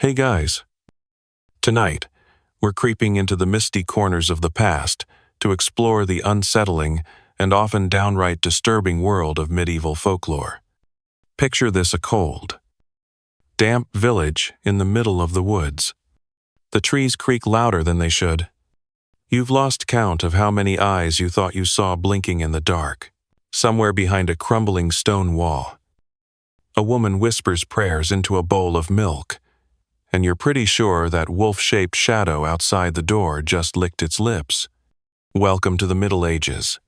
Hey guys. Tonight, we're creeping into the misty corners of the past to explore the unsettling and often downright disturbing world of medieval folklore. Picture this: a cold, damp village in the middle of the woods. The trees creak louder than they should. You've lost count of how many eyes you thought you saw blinking in the dark. Somewhere behind a crumbling stone wall, a woman whispers prayers into a bowl of milk, and you're pretty sure that wolf-shaped shadow outside the door just licked its lips. Welcome to the Middle Ages,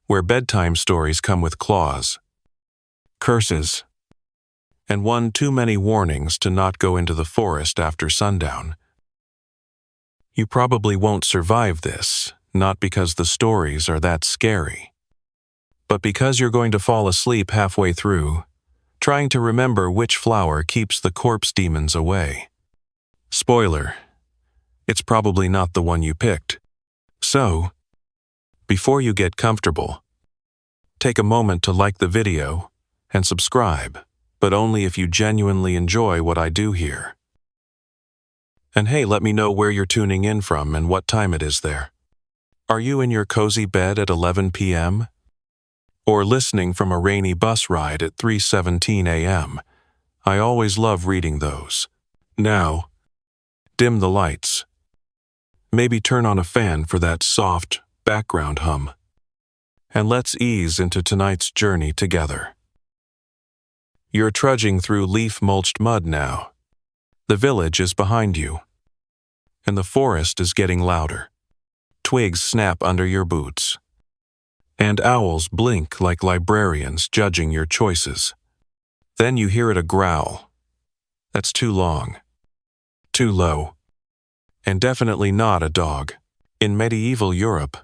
where bedtime stories come with claws, curses, and one too many warnings to not go into the forest after sundown. You probably won't survive this, not because the stories are that scary, but because you're going to fall asleep halfway through, trying to remember which flower keeps the corpse demons away. Spoiler: it's probably not the one you picked. So, before you get comfortable, take a moment to like the video and subscribe, but only if you genuinely enjoy what I do here. And hey, let me know where you're tuning in from and what time it is there. Are you in your cozy bed at 11 p.m.? Or listening from a rainy bus ride at 3:17 a.m.? I always love reading those. Now, dim the lights. Maybe turn on a fan for that soft background hum. And let's ease into tonight's journey together. You're trudging through leaf-mulched mud now. The village is behind you, and the forest is getting louder. Twigs snap under your boots, and owls blink like librarians judging your choices. Then you hear it: a growl. That's too long, too low, and definitely not a dog. In medieval Europe,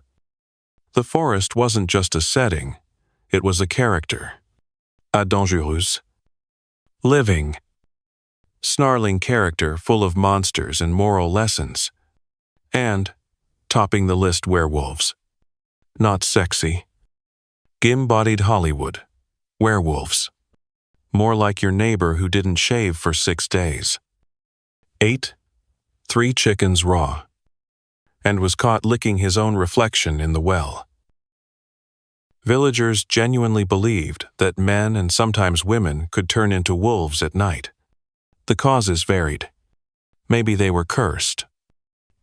the forest wasn't just a setting, it was a character. A dangereuse. Living, snarling character full of monsters and moral lessons. And, topping the list, werewolves. Not sexy, gim-bodied Hollywood. Werewolves. More like your neighbor who didn't shave for 6 days. Ate 3 chickens raw, and was caught licking his own reflection in the well. Villagers genuinely believed that men and sometimes women could turn into wolves at night. The causes varied. Maybe they were cursed.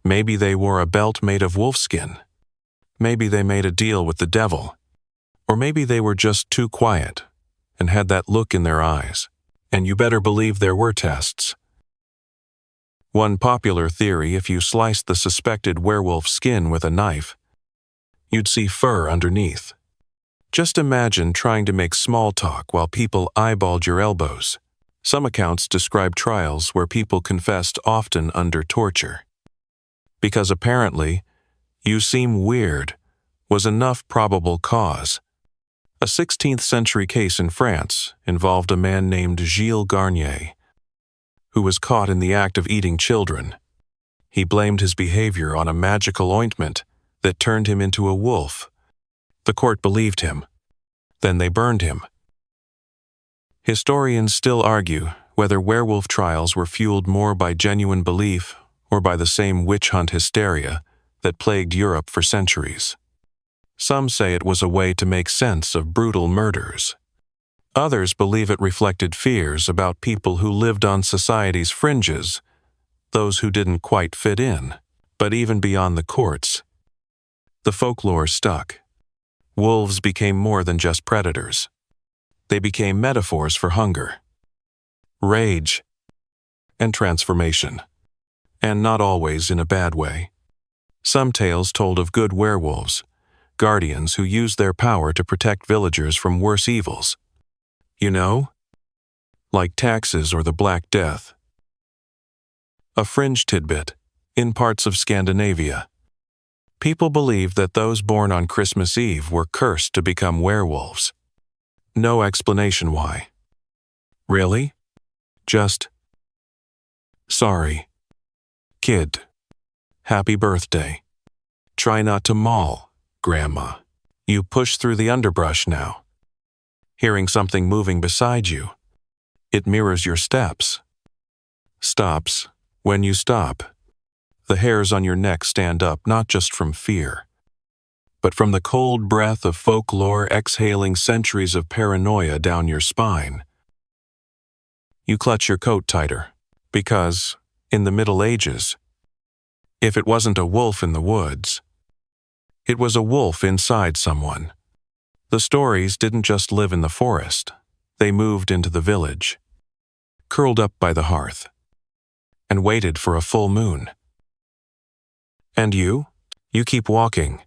Maybe they wore a belt made of wolfskin. Maybe they made a deal with the devil. Or maybe they were just too quiet and had that look in their eyes. And you better believe there were tests. One popular theory: if you sliced the suspected werewolf skin with a knife, you'd see fur underneath. Just imagine trying to make small talk while people eyeballed your elbows. Some accounts describe trials where people confessed, often under torture. Because apparently, "you seem weird" was enough probable cause. A 16th century case in France involved a man named Gilles Garnier, who was caught in the act of eating children. He blamed his behavior on a magical ointment that turned him into a wolf. The court believed him. Then they burned him. Historians still argue whether werewolf trials were fueled more by genuine belief or by the same witch hunt hysteria that plagued Europe for centuries. Some say it was a way to make sense of brutal murders. Others believe it reflected fears about people who lived on society's fringes, those who didn't quite fit in. But even beyond the courts, the folklore stuck. Wolves became more than just predators. They became metaphors for hunger, rage, and transformation. And not always in a bad way. Some tales told of good werewolves, guardians who used their power to protect villagers from worse evils. You know? Like taxes or the Black Death. A fringe tidbit: in parts of Scandinavia, people believed that those born on Christmas Eve were cursed to become werewolves. No explanation why. Really? Just, "Sorry, kid. Happy birthday. Try not to maul, Grandma. You push through the underbrush now." Hearing something moving beside you. It mirrors your steps. Stops, When you stop, the hairs on your neck stand up not just from fear, but from the cold breath of folklore exhaling centuries of paranoia down your spine. You clutch your coat tighter, because, in the Middle Ages, if it wasn't a wolf in the woods, it was a wolf inside someone. The stories didn't just live in the forest, they moved into the village, curled up by the hearth, and waited for a full moon. And you keep walking.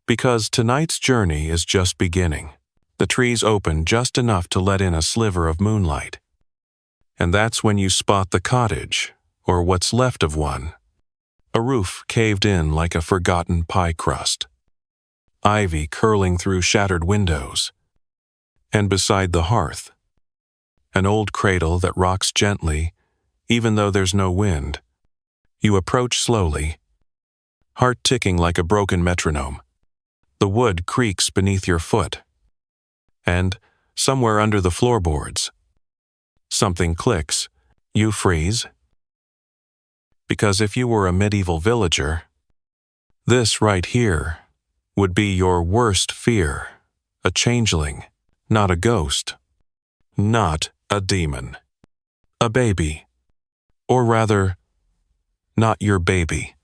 Because tonight's journey is just beginning. The trees open just enough to let in a sliver of moonlight. And that's when you spot the cottage, or what's left of one. A roof caved in like a forgotten pie crust. Ivy curling through shattered windows. And beside the hearth, an old cradle that rocks gently, even though there's no wind. You approach slowly, heart ticking like a broken metronome. The wood creaks beneath your foot. And, somewhere under the floorboards, something clicks. You freeze. Because if you were a medieval villager, this right here would be your worst fear. A changeling, not a ghost, not a demon. A baby. Or rather, not your baby.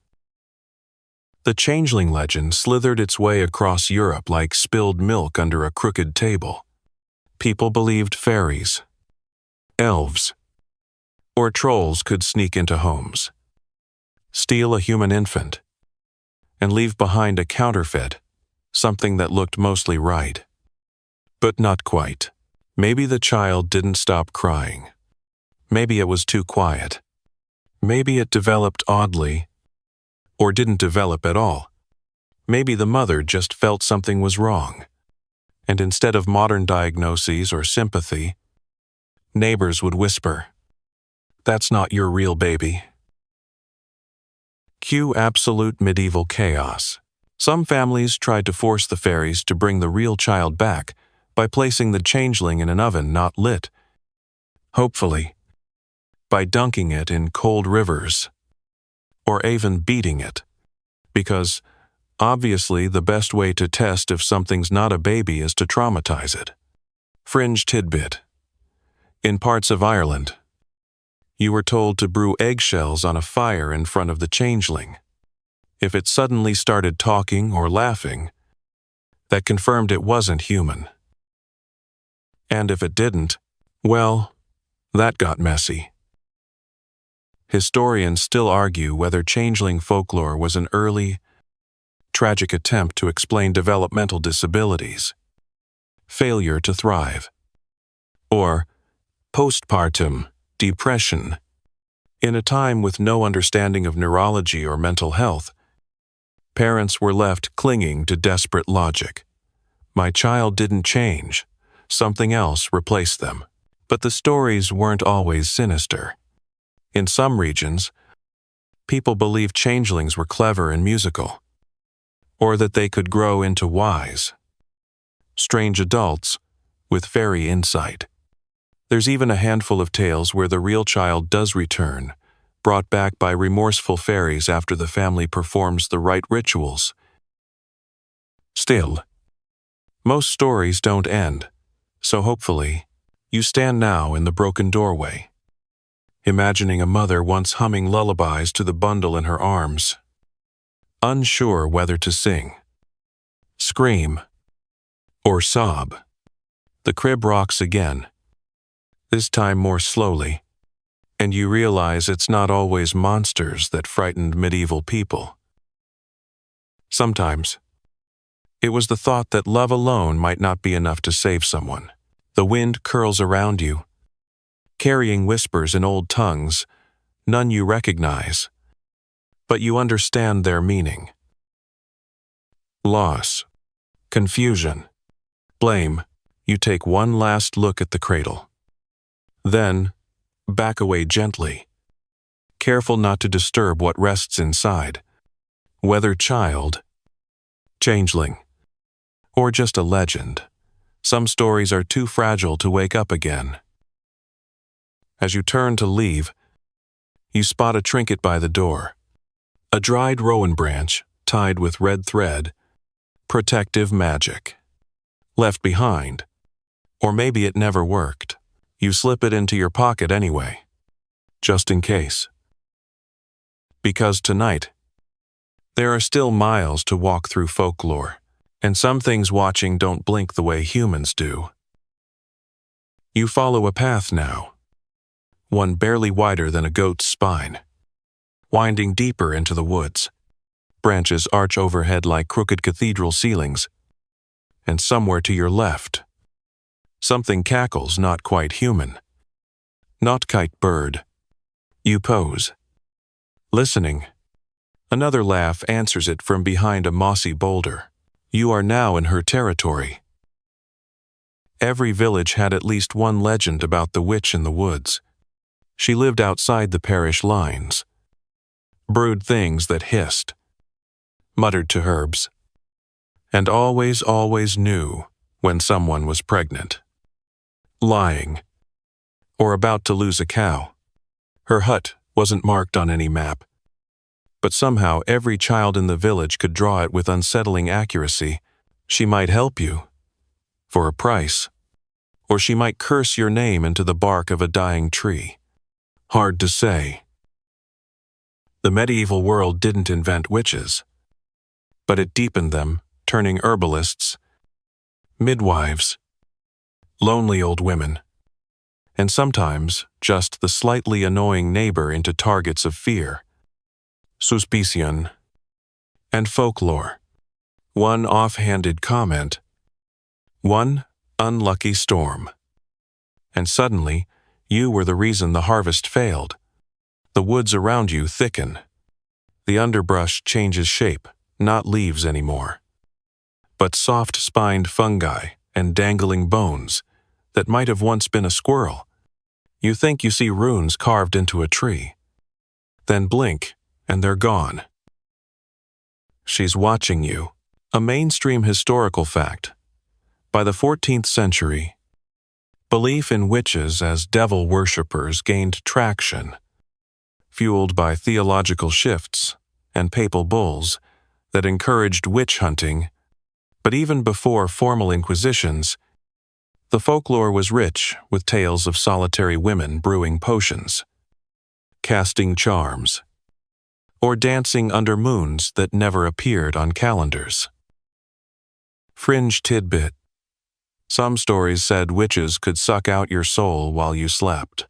The changeling legend slithered its way across Europe like spilled milk under a crooked table. People believed fairies, elves, or trolls could sneak into homes, steal a human infant, and leave behind a counterfeit, something that looked mostly right. But not quite. Maybe the child didn't stop crying. Maybe it was too quiet. Maybe it developed oddly, or didn't develop at all. Maybe the mother just felt something was wrong, and instead of modern diagnoses or sympathy, neighbors would whisper, "That's not your real baby." Cue absolute medieval chaos. Some families tried to force the fairies to bring the real child back by placing the changeling in an oven not lit. Hopefully, by dunking it in cold rivers, or even beating it, because obviously the best way to test if something's not a baby is to traumatize it. Fringe tidbit. In parts of Ireland, you were told to brew eggshells on a fire in front of the changeling. If it suddenly started talking or laughing, that confirmed it wasn't human. And if it didn't, well, that got messy. Historians still argue whether changeling folklore was an early, tragic attempt to explain developmental disabilities, failure to thrive, or postpartum depression. In a time with no understanding of neurology or mental health, parents were left clinging to desperate logic. My child didn't change, something else replaced them. But the stories weren't always sinister. In some regions, people believed changelings were clever and musical, or that they could grow into wise, strange adults with fairy insight. There's even a handful of tales where the real child does return, brought back by remorseful fairies after the family performs the right rituals. Still, most stories don't end, so hopefully, you stand now in the broken doorway, imagining a mother once humming lullabies to the bundle in her arms, unsure whether to sing, scream, or sob. The crib rocks again, this time more slowly, and you realize it's not always monsters that frightened medieval people. Sometimes, it was the thought that love alone might not be enough to save someone. The wind curls around you, carrying whispers in old tongues, none you recognize, but you understand their meaning. Loss, confusion, blame. You take one last look at the cradle. Then, back away gently, careful not to disturb what rests inside, whether child, changeling, or just a legend. Some stories are too fragile to wake up again. As you turn to leave, You spot a trinket by the door. A dried rowan branch, tied with red thread. Protective magic. Left behind. Or maybe it never worked. You slip it into your pocket anyway. Just in case. Because tonight, there are still miles to walk through folklore, and some things watching don't blink the way humans do. You follow a path now. One barely wider than a goat's spine. Winding deeper into the woods. Branches arch overhead like crooked cathedral ceilings. And somewhere to your left, something cackles not quite human. Not kite bird. You pose. Listening. Another laugh answers it from behind a mossy boulder. You are now in her territory. Every village had at least one legend about the witch in the woods. She lived outside the parish lines. Brewed things that hissed. Muttered to herbs. And always knew when someone was pregnant. Lying. Or about to lose a cow. Her hut wasn't marked on any map. But somehow every child in the village could draw it with unsettling accuracy. She might help you. For a price. Or she might curse your name into the bark of a dying tree. Hard to say. The medieval world didn't invent witches. But it deepened them, turning herbalists, midwives, lonely old women, and sometimes just the slightly annoying neighbor into targets of fear. Suspicion, and folklore. One offhanded comment. One unlucky storm. And suddenly, you were the reason the harvest failed. The woods around you thicken. The underbrush changes shape, not leaves anymore. But soft-spined fungi and dangling bones that might have once been a squirrel. You think you see runes carved into a tree. Then blink, and they're gone. She's watching you. A mainstream historical fact. By the 14th century, belief in witches as devil worshippers gained traction, fueled by theological shifts and papal bulls that encouraged witch hunting. But even before formal inquisitions, the folklore was rich with tales of solitary women brewing potions, casting charms, or dancing under moons that never appeared on calendars. Fringe tidbit. Some stories said witches could suck out your soul while you slept.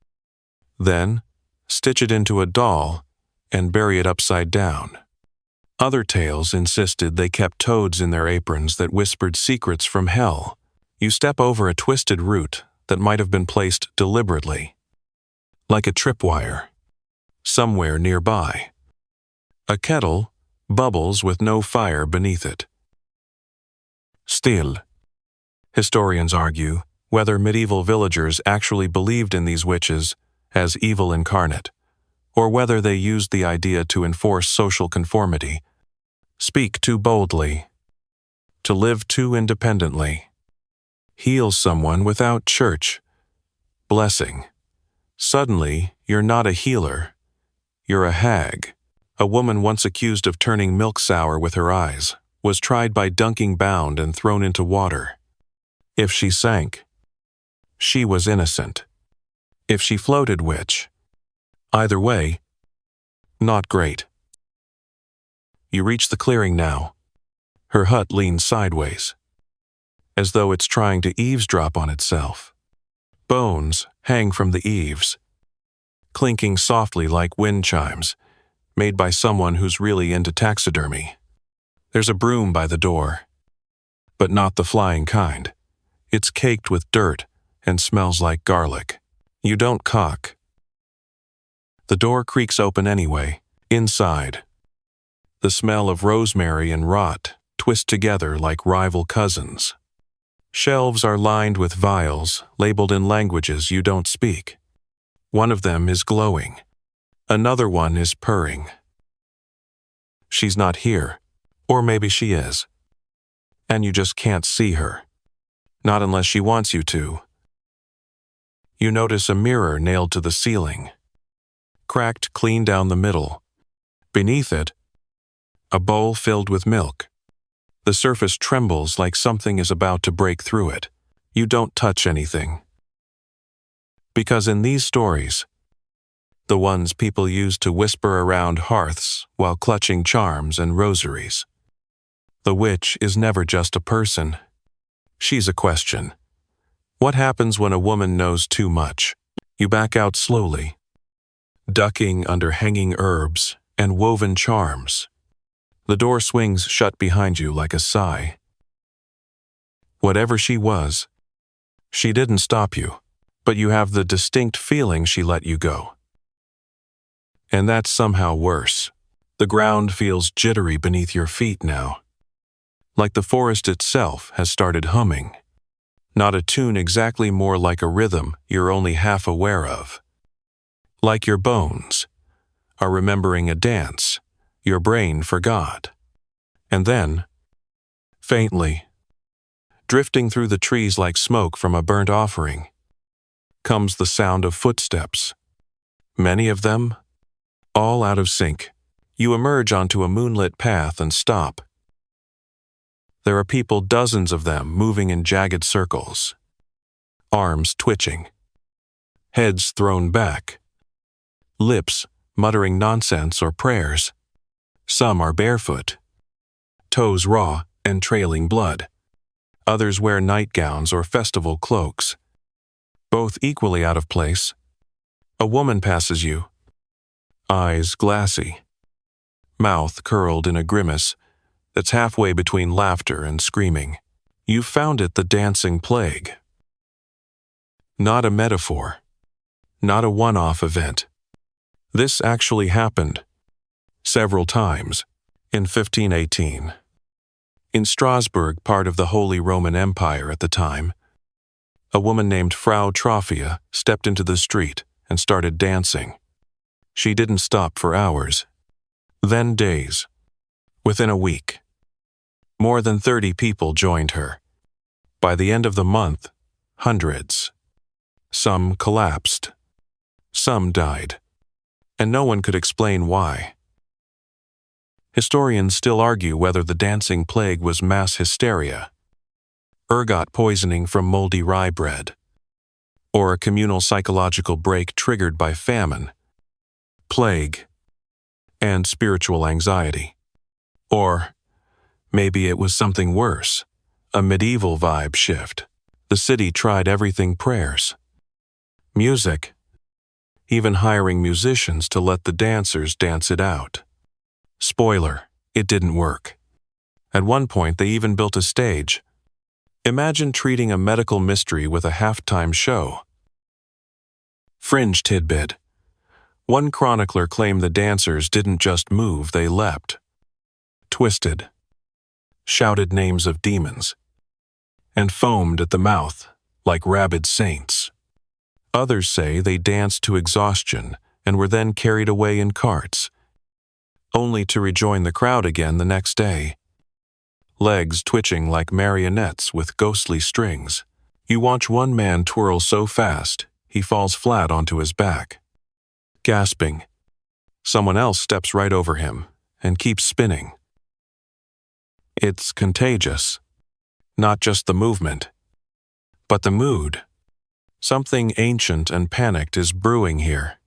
Then, stitch it into a doll and bury it upside down. Other tales insisted they kept toads in their aprons that whispered secrets from hell. You step over a twisted root that might have been placed deliberately, like a tripwire, somewhere nearby. A kettle bubbles with no fire beneath it. Still, historians argue whether medieval villagers actually believed in these witches as evil incarnate, or whether they used the idea to enforce social conformity, speak too boldly, to live too independently, heal someone without church blessing. Suddenly, you're not a healer, you're a hag. A woman once accused of turning milk sour with her eyes was tried by dunking bound and thrown into water. If she sank, she was innocent. If she floated, witch. Either way, not great. You reach the clearing now. Her hut leans sideways, as though it's trying to eavesdrop on itself. Bones hang from the eaves, clinking softly like wind chimes, made by someone who's really into taxidermy. There's a broom by the door, but not the flying kind. It's caked with dirt and smells like garlic. You don't cock. The door creaks open anyway. Inside, the smell of rosemary and rot twist together like rival cousins. Shelves are lined with vials labeled in languages you don't speak. One of them is glowing. Another one is purring. She's not here, or maybe she is. And you just can't see her. Not unless she wants you to. You notice a mirror nailed to the ceiling. cracked clean down the middle. Beneath it, a bowl filled with milk. The surface trembles like something is about to break through it. You don't touch anything. Because in these stories, the ones people use to whisper around hearths while clutching charms and rosaries, the witch is never just a person. She's a question. What happens when a woman knows too much? You back out slowly, ducking under hanging herbs and woven charms. The door swings shut behind you like a sigh. Whatever she was, she didn't stop you, but you have the distinct feeling she let you go. And that's somehow worse. The ground feels jittery beneath your feet now, like the forest itself has started humming. Not a tune exactly, more like a rhythm you're only half aware of. Like your bones are remembering a dance your brain forgot. And then, faintly, drifting through the trees like smoke from a burnt offering, comes the sound of footsteps. Many of them, all out of sync. You emerge onto a moonlit path and stop. There are people, dozens of them, moving in jagged circles, arms twitching, heads thrown back, lips muttering nonsense or prayers. Some are barefoot, toes raw and trailing blood. Others wear nightgowns or festival cloaks, both equally out of place. A woman passes you, eyes glassy, mouth curled in a grimace that's halfway between laughter and screaming. You've found it, the dancing plague. Not a metaphor, not a one-off event. This actually happened several times. In 1518, in Strasbourg, part of the Holy Roman Empire at the time, a woman named Frau Trophia stepped into the street and started dancing. She didn't stop for hours, then days. Within a week, more than 30 people joined her. By the end of the month, hundreds. Some collapsed, some died, and no one could explain why. Historians still argue whether the dancing plague was mass hysteria, ergot poisoning from moldy rye bread, or a communal psychological break triggered by famine, plague, and spiritual anxiety. Or maybe it was something worse, a medieval vibe shift. The city tried everything: prayers, music, even hiring musicians to let the dancers dance it out. Spoiler, it didn't work. At one point, they even built a stage. Imagine treating a medical mystery with a halftime show. Fringe tidbit. One chronicler claimed the dancers didn't just move, they leapt, twisted, shouted names of demons, and foamed at the mouth like rabid saints. Others say they danced to exhaustion and were then carried away in carts, only to rejoin the crowd again the next day, legs twitching like marionettes with ghostly strings. You watch one man twirl so fast, he falls flat onto his back, gasping. Someone else steps right over him and keeps spinning. It's contagious. Not just the movement, but the mood. Something ancient and panicked is brewing here.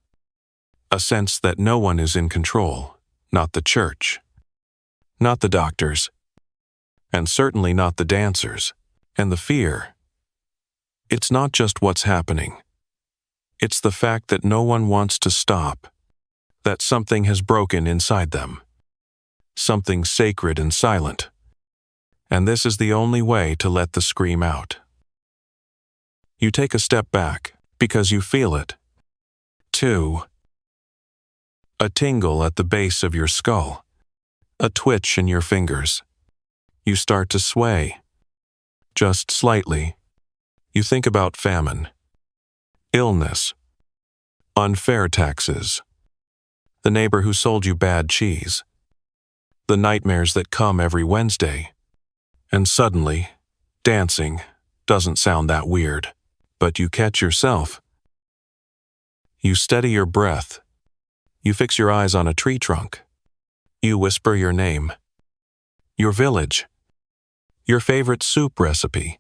A sense that no one is in control. Not the church, not the doctors, and certainly not the dancers. And the fear, it's not just what's happening. It's the fact that no one wants to stop, that something has broken inside them, something sacred and silent. And this is the only way to let the scream out. You take a step back because you feel it. 2. A tingle at the base of your skull, a twitch in your fingers. You start to sway, just slightly. You think about famine, illness, unfair taxes, the neighbor who sold you bad cheese, the nightmares that come every Wednesday. And suddenly, dancing doesn't sound that weird, but you catch yourself. You steady your breath, You fix your eyes on a tree trunk. You whisper your name, your village, your favorite soup recipe.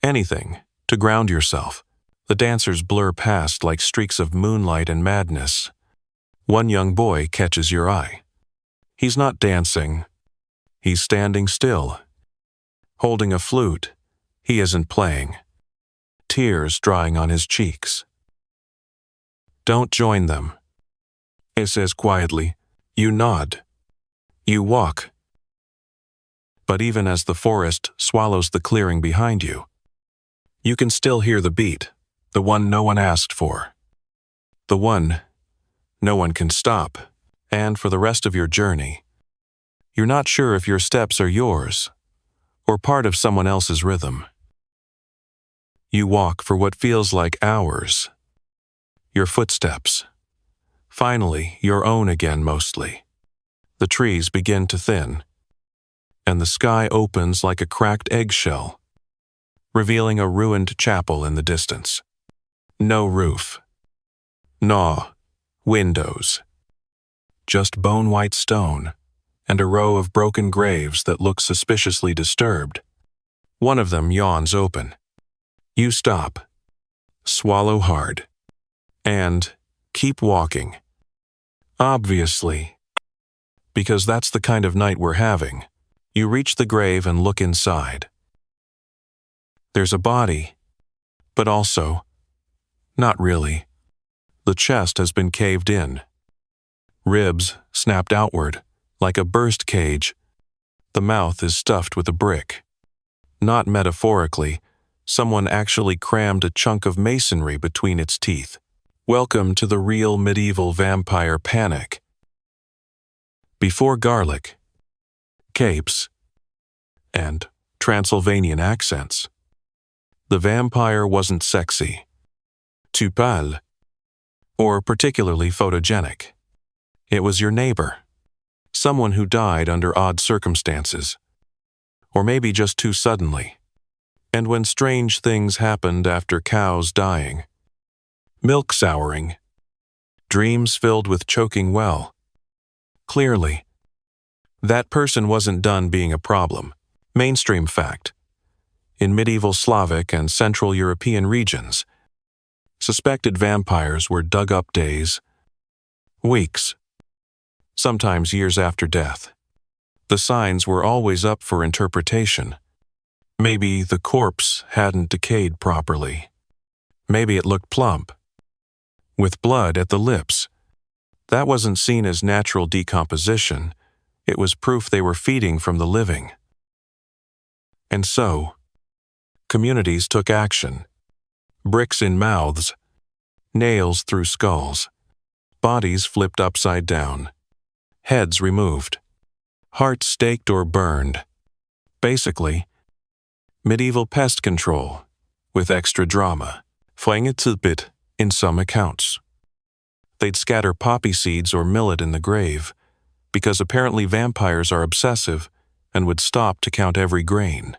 Anything to ground yourself. The dancers blur past like streaks of moonlight and madness. One young boy catches your eye. He's not dancing. He's standing still, holding a flute. He isn't playing. Tears drying on his cheeks. Don't join them. He says quietly. You nod. You walk. But even as the forest swallows the clearing behind you, you can still hear the beat, the one no one asked for. The one no one can stop. And for the rest of your journey, you're not sure if your steps are yours or part of someone else's rhythm. You walk for what feels like hours. Your footsteps, finally your own again mostly. The trees begin to thin, and the sky opens like a cracked eggshell, revealing a ruined chapel in the distance. No roof. No windows. Just bone-white stone and a row of broken graves that look suspiciously disturbed. One of them yawns open. You stop, swallow hard, and keep walking. Obviously, because that's the kind of night we're having. You reach the grave and look inside. There's a body, but also, not really. The chest has been caved in. Ribs snapped outward, like a burst cage. The mouth is stuffed with a brick. Not metaphorically, someone actually crammed a chunk of masonry between its teeth. Welcome to the real medieval vampire panic. Before garlic, capes, and Transylvanian accents, the vampire wasn't sexy, too pâle, or particularly photogenic. It was your neighbor, someone who died under odd circumstances, or maybe just too suddenly. And when strange things happened after cows dying, milk souring, dreams filled with choking well. Clearly, that person wasn't done being a problem. Mainstream fact. In medieval Slavic and Central European regions, suspected vampires were dug up days, weeks, sometimes years after death. The signs were always up for interpretation. Maybe the corpse hadn't decayed properly. Maybe it looked plump, with blood at the lips. That wasn't seen as natural decomposition. It was proof they were feeding from the living. And so, communities took action. Bricks in mouths, nails through skulls, bodies flipped upside down, heads removed, hearts staked or burned. Basically, medieval pest control, with extra drama. Bit in some accounts. They'd scatter poppy seeds or millet in the grave, because apparently vampires are obsessive and would stop to count every grain.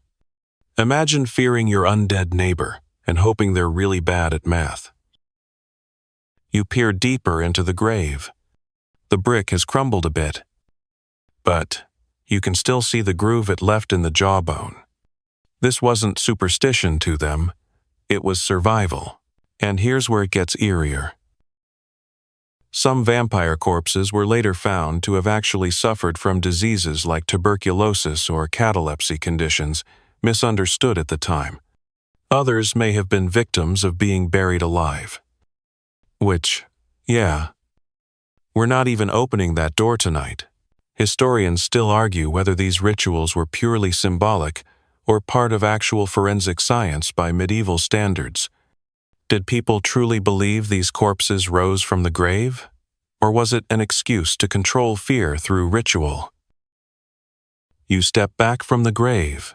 Imagine fearing your undead neighbor and hoping they're really bad at math. You peer deeper into the grave. The brick has crumbled a bit, but you can still see the groove it left in the jawbone. This wasn't superstition to them, it was survival. And here's where it gets eerier. Some vampire corpses were later found to have actually suffered from diseases like tuberculosis or catalepsy conditions, misunderstood at the time. Others may have been victims of being buried alive. Which, yeah, we're not even opening that door tonight. Historians still argue whether these rituals were purely symbolic or part of actual forensic science by medieval standards. Did people truly believe these corpses rose from the grave? Or was it an excuse to control fear through ritual? You step back from the grave,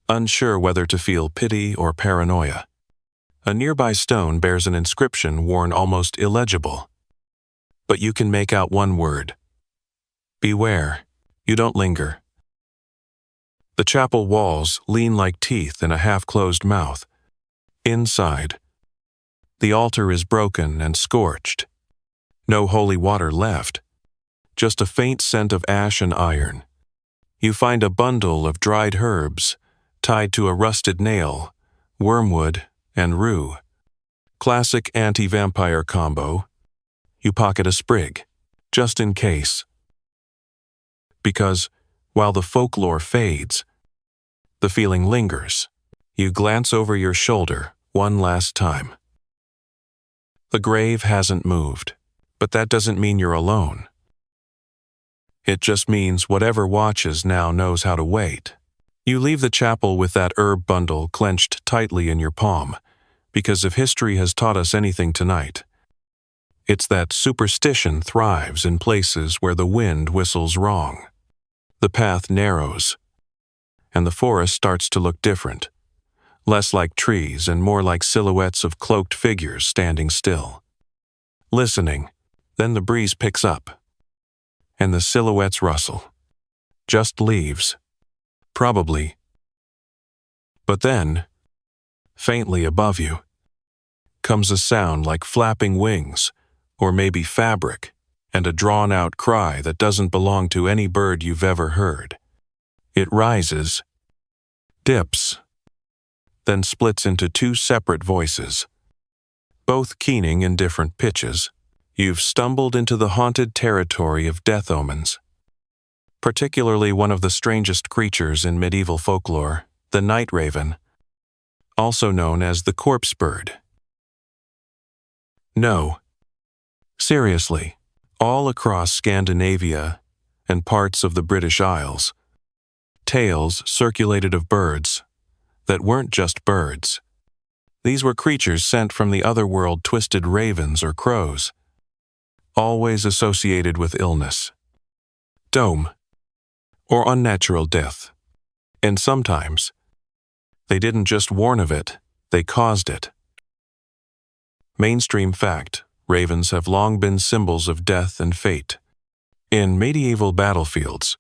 unsure whether to feel pity or paranoia. A nearby stone bears an inscription worn almost illegible, but you can make out one word. Beware, you don't linger. The chapel walls lean like teeth in a half-closed mouth. Inside, the altar is broken and scorched. No holy water left, just a faint scent of ash and iron. You find a bundle of dried herbs tied to a rusted nail, wormwood, and rue. Classic anti-vampire combo. You pocket a sprig, just in case. Because, while the folklore fades, the feeling lingers. You glance over your shoulder one last time. The grave hasn't moved, but that doesn't mean you're alone. It just means whatever watches now knows how to wait. You leave the chapel with that herb bundle clenched tightly in your palm, because if history has taught us anything tonight, it's that superstition thrives in places where the wind whistles wrong. The path narrows, and the forest starts to look different, less like trees and more like silhouettes of cloaked figures standing still. Listening, then the breeze picks up, and the silhouettes rustle. Just leaves. Probably. But then, faintly above you, comes a sound like flapping wings, or maybe fabric, and a drawn-out cry that doesn't belong to any bird you've ever heard. It rises, dips, then splits into two separate voices, both keening in different pitches. You've stumbled into the haunted territory of death omens, particularly one of the strangest creatures in medieval folklore, the night raven, also known as the corpse bird. No. Seriously, all across Scandinavia and parts of the British Isles, tales circulated of birds that weren't just birds. These were creatures sent from the other world, twisted ravens or crows, always associated with illness, doom, or unnatural death. And sometimes, they didn't just warn of it, they caused it. Mainstream fact, ravens have long been symbols of death and fate. In medieval battlefields,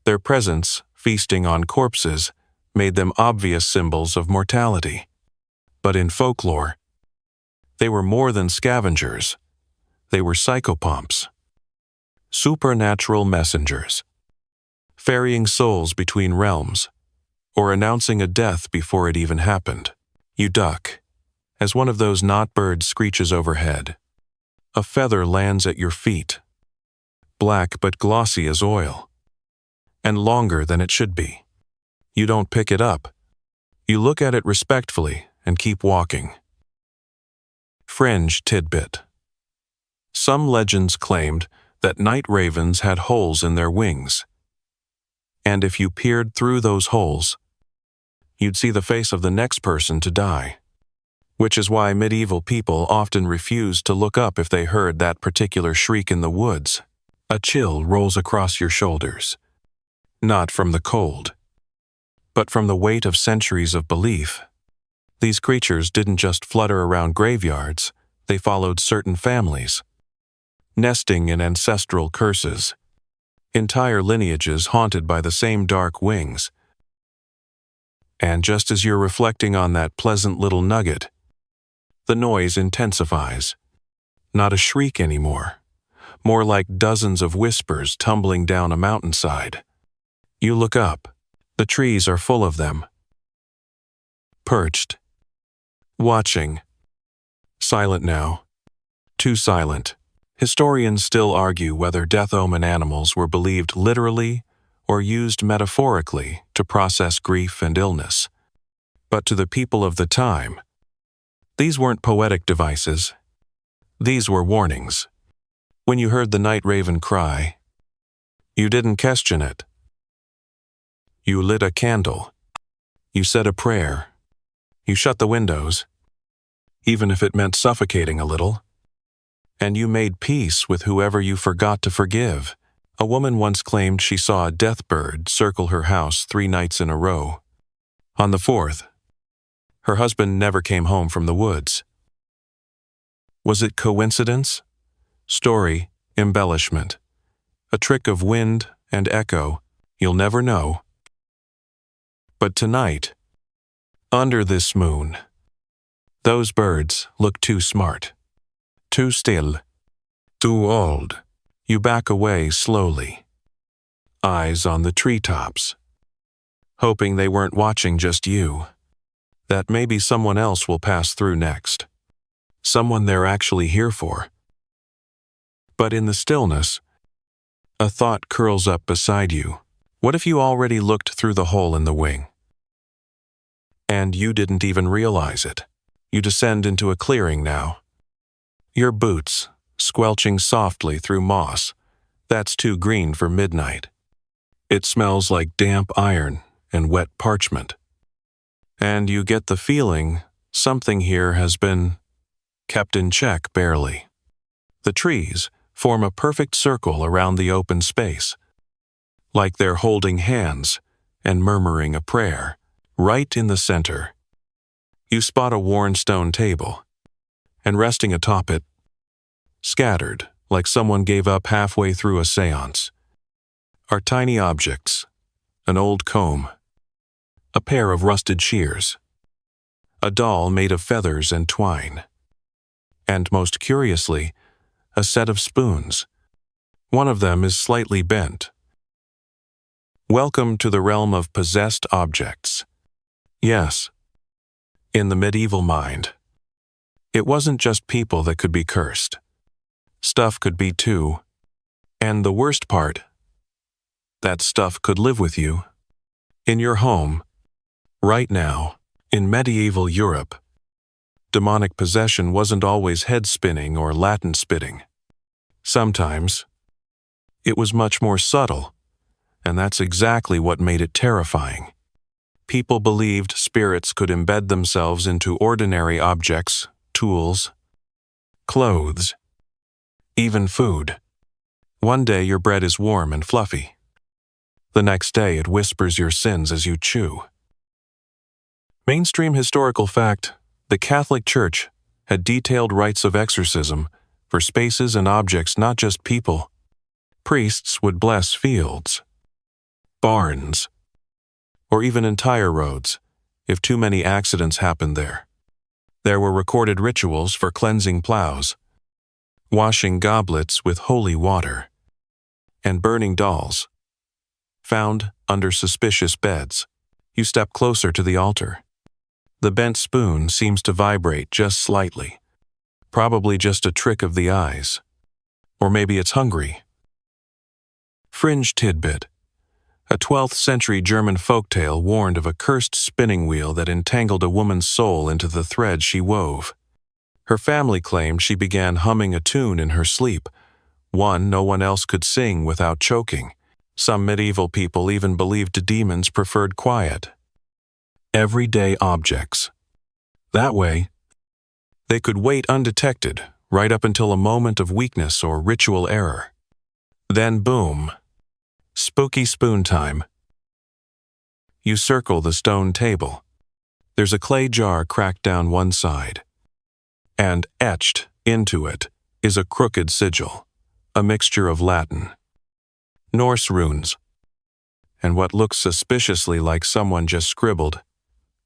their presence, feasting on corpses, made them obvious symbols of mortality. But in folklore, they were more than scavengers. They were psychopomps, supernatural messengers, ferrying souls between realms, or announcing a death before it even happened. You duck, as one of those not-birds screeches overhead. A feather lands at your feet, black but glossy as oil, and longer than it should be. You don't pick it up. You look at it respectfully and keep walking. Fringe tidbit. Some legends claimed that night ravens had holes in their wings, and if you peered through those holes, you'd see the face of the next person to die. Which is why medieval people often refused to look up if they heard that particular shriek in the woods. A chill rolls across your shoulders, not from the cold, but from the weight of centuries of belief. These creatures didn't just flutter around graveyards, they followed certain families, nesting in ancestral curses, entire lineages haunted by the same dark wings. And just as you're reflecting on that pleasant little nugget, the noise intensifies. Not a shriek anymore, more like dozens of whispers tumbling down a mountainside. You look up. The trees are full of them. Perched. Watching. Silent now. Too silent. Historians still argue whether death omen animals were believed literally or used metaphorically to process grief and illness. But to the people of the time, these weren't poetic devices. These were warnings. When you heard the night raven cry, you didn't question it. You lit a candle. You said a prayer. You shut the windows, even if it meant suffocating a little. And you made peace with whoever you forgot to forgive. A woman once claimed she saw a death bird circle her house 3 nights in a row. On the 4th, her husband never came home from the woods. Was it coincidence? Story, embellishment. A trick of wind and echo, you'll never know. But tonight, under this moon, those birds look too smart, too still, Too old. You back away slowly, eyes on the treetops, hoping they weren't watching just you, that maybe someone else will pass through next, someone they're actually here for. But in the stillness, a thought curls up beside you. What if you already looked through the hole in the wing? And you didn't even realize it. You descend into a clearing now. Your boots, squelching softly through moss, that's too green for midnight. It smells like damp iron and wet parchment. And you get the feeling something here has been kept in check barely. The trees form a perfect circle around the open space, like they're holding hands and murmuring a prayer. Right in the center, you spot a worn stone table, and resting atop it, scattered like someone gave up halfway through a seance, are tiny objects, an old comb, a pair of rusted shears, a doll made of feathers and twine, and most curiously, a set of spoons. One of them is slightly bent. Welcome to the realm of possessed objects. Yes, in the medieval mind, it wasn't just people that could be cursed. Stuff could be too. And the worst part, that stuff could live with you, in your home, right now. In medieval Europe, demonic possession wasn't always head-spinning or Latin spitting. Sometimes, it was much more subtle, and that's exactly what made it terrifying. People believed spirits could embed themselves into ordinary objects, tools, clothes, even food. One day your bread is warm and fluffy. The next day it whispers your sins as you chew. Mainstream historical fact, the Catholic Church had detailed rites of exorcism for spaces and objects, not just people. Priests would bless fields, barns, or even entire roads, if too many accidents happened there. There were recorded rituals for cleansing plows, washing goblets with holy water, and burning dolls, found under suspicious beds. You step closer to the altar. The bent spoon seems to vibrate just slightly, probably just a trick of the eyes. Or maybe it's hungry. Fringe tidbit. A 12th century German folktale warned of a cursed spinning wheel that entangled a woman's soul into the thread she wove. Her family claimed she began humming a tune in her sleep, one no one else could sing without choking. Some medieval people even believed demons preferred quiet, everyday objects. That way, they could wait undetected right up until a moment of weakness or ritual error. Then boom. Spooky spoon time. You circle the stone table. There's a clay jar cracked down one side, and etched into it is a crooked sigil, a mixture of Latin, Norse runes, and what looks suspiciously like someone just scribbled,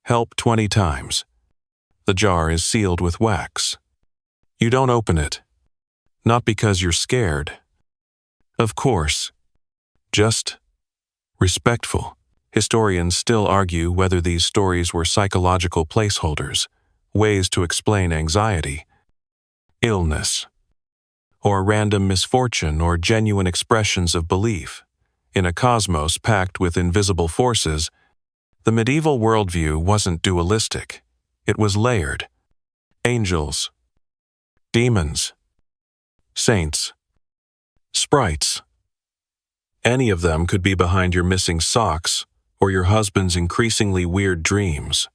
"Help 20 times. The jar is sealed with wax. You don't open it, not because you're scared. Of course. Just respectful. Historians still argue whether these stories were psychological placeholders, ways to explain anxiety, illness, or random misfortune, or genuine expressions of belief. In a cosmos packed with invisible forces, the medieval worldview wasn't dualistic. It was layered. Angels, demons, saints, sprites. Any of them could be behind your missing socks or your husband's increasingly weird dreams.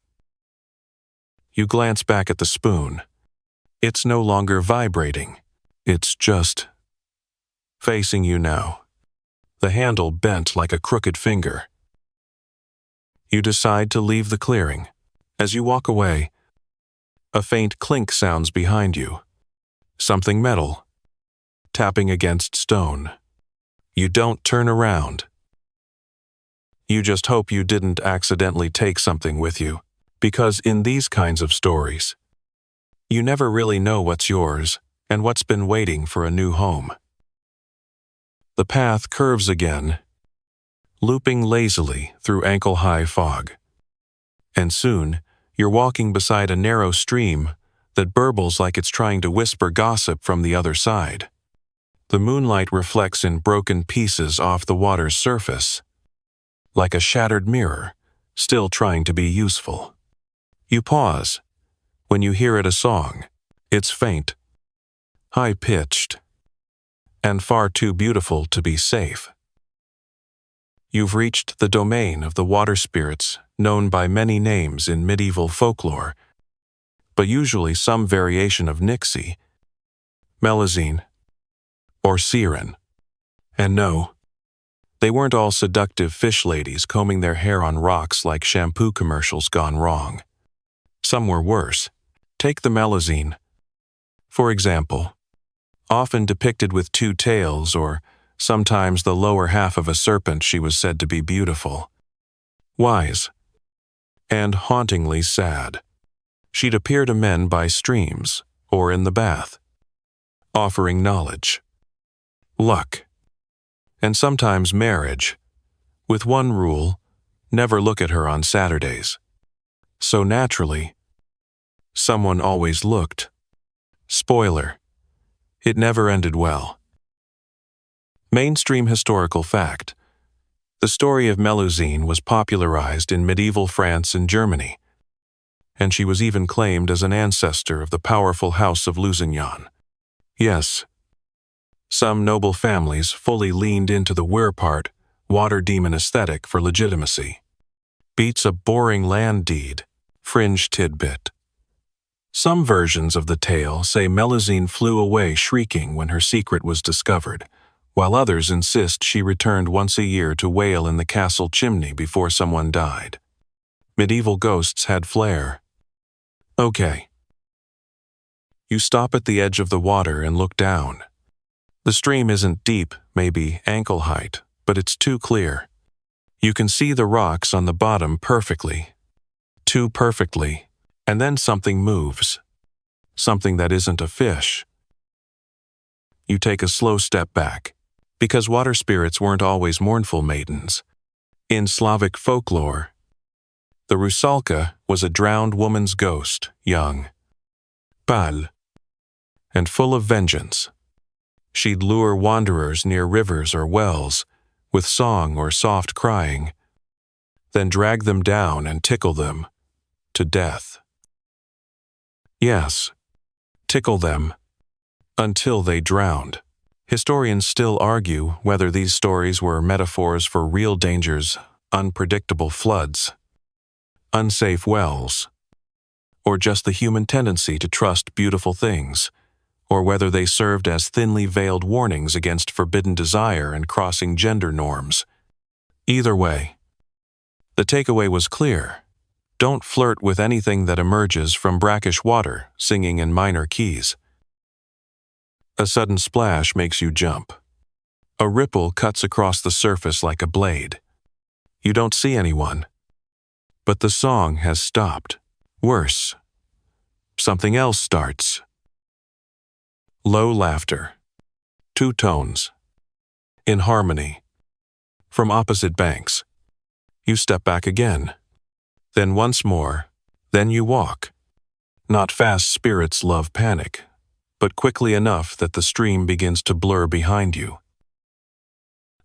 You glance back at the spoon. It's no longer vibrating. It's just facing you now, the handle bent like a crooked finger. You decide to leave the clearing. As you walk away, a faint clink sounds behind you. Something metal, tapping against stone. You don't turn around. You just hope you didn't accidentally take something with you, because in these kinds of stories, you never really know what's yours and what's been waiting for a new home. The path curves again, looping lazily through ankle-high fog. And soon, you're walking beside a narrow stream that burbles like it's trying to whisper gossip from the other side. The moonlight reflects in broken pieces off the water's surface, like a shattered mirror, still trying to be useful. You pause. When you hear it a song, it's faint, high-pitched, and far too beautiful to be safe. You've reached the domain of the water spirits known by many names in medieval folklore, but usually some variation of Nixie, Melusine, or Siren. And no, they weren't all seductive fish ladies combing their hair on rocks like shampoo commercials gone wrong. Some were worse. Take the Melusine, for example, often depicted with two tails or sometimes the lower half of a serpent. She was said to be beautiful, wise, and hauntingly sad. She'd appear to men by streams or in the bath, offering knowledge, luck, and sometimes marriage, with one rule: never look at her on Saturdays. So naturally, someone always looked. Spoiler: it never ended well. Mainstream historical fact: the story of Melusine was popularized in medieval France and Germany, and she was even claimed as an ancestor of the powerful House of Lusignan. Yes, some noble families fully leaned into the weirpart, water demon aesthetic for legitimacy. Beats a boring land deed, fringe tidbit. Some versions of the tale say Melusine flew away shrieking when her secret was discovered, while others insist she returned once a year to wail in the castle chimney before someone died. Medieval ghosts had flair. Okay. You stop at the edge of the water and look down. The stream isn't deep, maybe ankle height, but it's too clear. You can see the rocks on the bottom perfectly. Too perfectly. And then something moves. Something that isn't a fish. You take a slow step back, because water spirits weren't always mournful maidens. In Slavic folklore, the rusalka was a drowned woman's ghost, young, pale, and full of vengeance. She'd lure wanderers near rivers or wells, with song or soft crying, then drag them down and tickle them to death. Yes, tickle them until they drowned. Historians still argue whether these stories were metaphors for real dangers, unpredictable floods, unsafe wells, or just the human tendency to trust beautiful things, or whether they served as thinly veiled warnings against forbidden desire and crossing gender norms. Either way, the takeaway was clear. Don't flirt with anything that emerges from brackish water singing in minor keys. A sudden splash makes you jump. A ripple cuts across the surface like a blade. You don't see anyone, but the song has stopped. Worse, something else starts. Low laughter. Two tones. In harmony. From opposite banks. You step back again. Then once more. Then you walk. Not fast, spirits love panic, but quickly enough that the stream begins to blur behind you.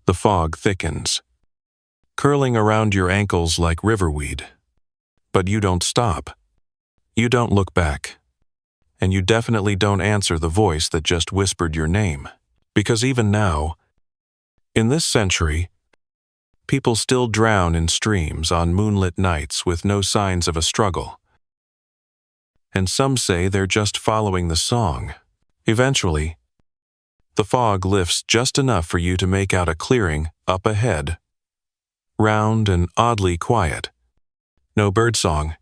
The fog thickens, curling around your ankles like riverweed. But you don't stop. You don't look back. And you definitely don't answer the voice that just whispered your name. Because even now, in this century, people still drown in streams on moonlit nights with no signs of a struggle. And some say they're just following the song. Eventually, the fog lifts just enough for you to make out a clearing up ahead. Round and oddly quiet. No birdsong.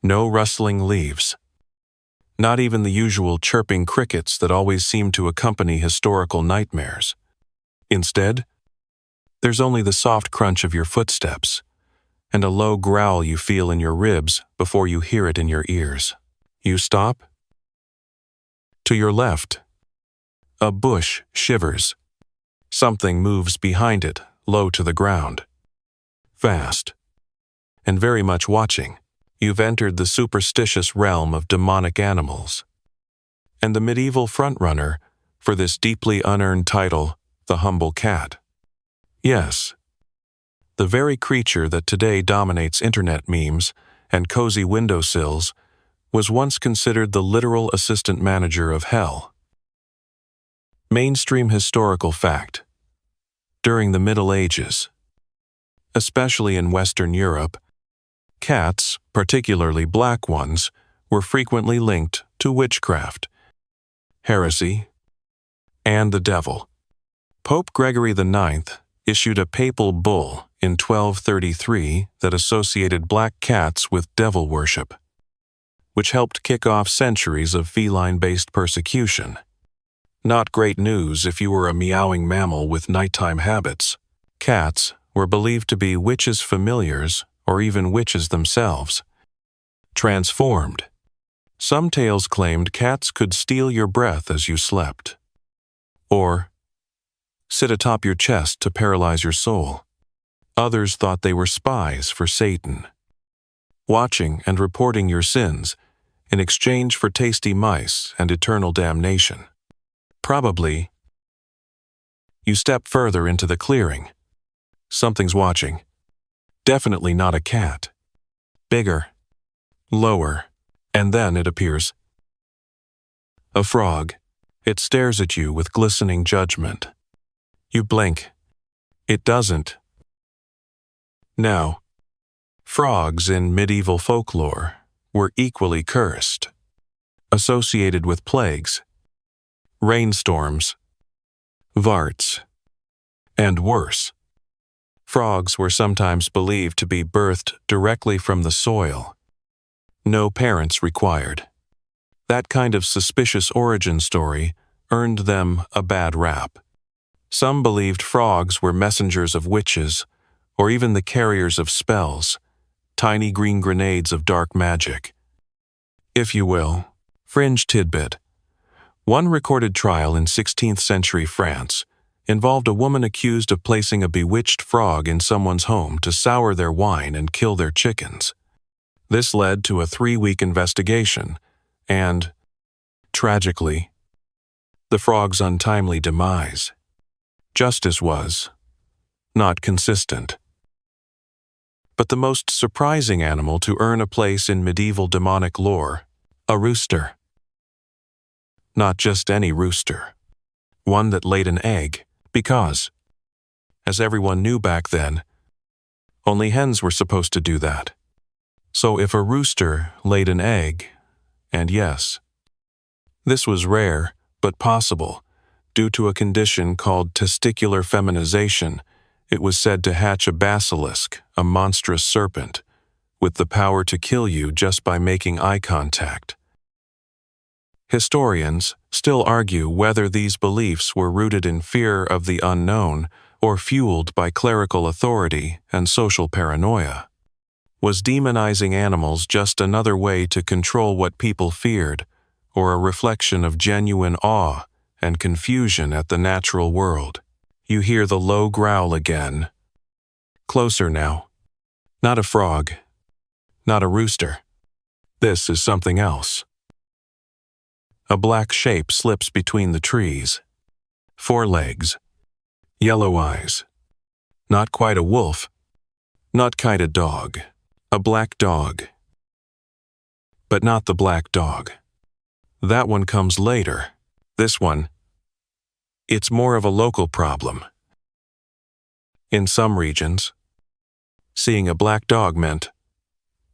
No rustling leaves. Not even the usual chirping crickets that always seem to accompany historical nightmares. Instead, there's only the soft crunch of your footsteps and a low growl you feel in your ribs before you hear it in your ears. You stop. To your left, a bush shivers. Something moves behind it, low to the ground. Fast. And very much watching, you've entered the superstitious realm of demonic animals. And the medieval frontrunner for this deeply unearned title, the humble cat. Yes, the very creature that today dominates internet memes and cozy windowsills was once considered the literal assistant manager of hell. Mainstream historical fact. During the Middle Ages, especially in Western Europe, cats, particularly black ones, were frequently linked to witchcraft, heresy, and the devil. Pope Gregory IX issued a papal bull in 1233 that associated black cats with devil worship, which helped kick off centuries of feline-based persecution. Not great news if you were a meowing mammal with nighttime habits. Cats were believed to be witches' familiars or even witches themselves. Transformed. Some tales claimed cats could steal your breath as you slept, or sit atop your chest to paralyze your soul. Others thought they were spies for Satan, watching and reporting your sins in exchange for tasty mice and eternal damnation. Probably, you step further into the clearing. Something's watching. Definitely not a cat. Bigger, lower, and then it appears. A frog. It stares at you with glistening judgment. You blink. It doesn't. Now, frogs in medieval folklore were equally cursed, associated with plagues, rainstorms, varts, and worse. Frogs were sometimes believed to be birthed directly from the soil. No parents required. That kind of suspicious origin story earned them a bad rap. Some believed frogs were messengers of witches, or even the carriers of spells, tiny green grenades of dark magic. If you will, fringe tidbit. One recorded trial in 16th century France involved a woman accused of placing a bewitched frog in someone's home to sour their wine and kill their chickens. This led to a 3-week investigation, and, tragically, the frog's untimely demise. Justice was not consistent. But the most surprising animal to earn a place in medieval demonic lore, a rooster. Not just any rooster. One that laid an egg, because, as everyone knew back then, only hens were supposed to do that. So if a rooster laid an egg, and yes, this was rare but possible, due to a condition called testicular feminization, it was said to hatch a basilisk, a monstrous serpent, with the power to kill you just by making eye contact. Historians still argue whether these beliefs were rooted in fear of the unknown or fueled by clerical authority and social paranoia. Was demonizing animals just another way to control what people feared, or a reflection of genuine awe and confusion at the natural world? You hear the low growl again. Closer now. Not a frog. Not a rooster. This is something else. A black shape slips between the trees. 4 legs. Yellow eyes. Not quite a wolf. Not quite a dog. A black dog. But not the black dog. That one comes later. This one, it's more of a local problem. In some regions, seeing a black dog meant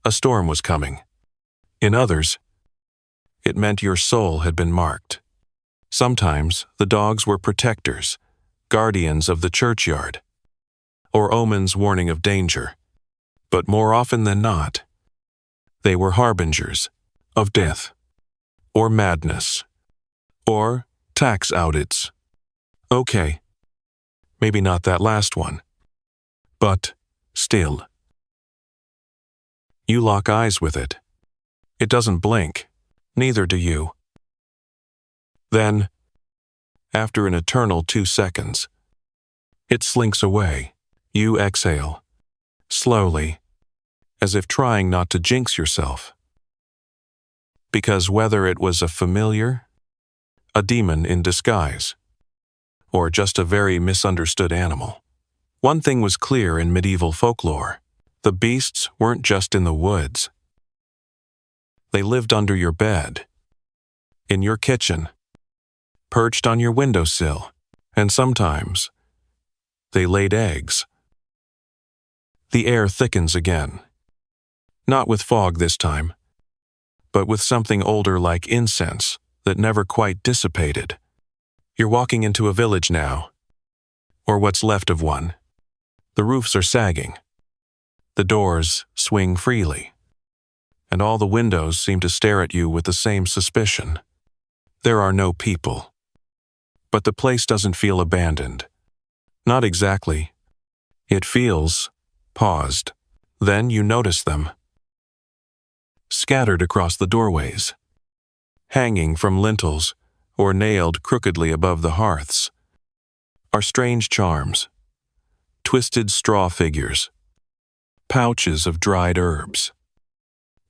a storm was coming. In others, it meant your soul had been marked. Sometimes the dogs were protectors, guardians of the churchyard, or omens warning of danger. But more often than not, they were harbingers of death, or madness, or tax audits. Okay, maybe not that last one, but still. You lock eyes with it. It doesn't blink, neither do you. Then, after an eternal 2 seconds, it slinks away. You exhale, slowly, as if trying not to jinx yourself. Because whether it was a familiar, a demon in disguise, or just a very misunderstood animal, one thing was clear in medieval folklore: the beasts weren't just in the woods. They lived under your bed, in your kitchen, perched on your windowsill, and sometimes they laid eggs. The air thickens again. Not with fog this time, but with something older like incense that never quite dissipated. You're walking into a village now, or what's left of one. The roofs are sagging. The doors swing freely, and all the windows seem to stare at you with the same suspicion. There are no people. But the place doesn't feel abandoned. Not exactly. It feels paused. Then you notice them. Scattered across the doorways, hanging from lintels, or nailed crookedly above the hearths, are strange charms, twisted straw figures, pouches of dried herbs,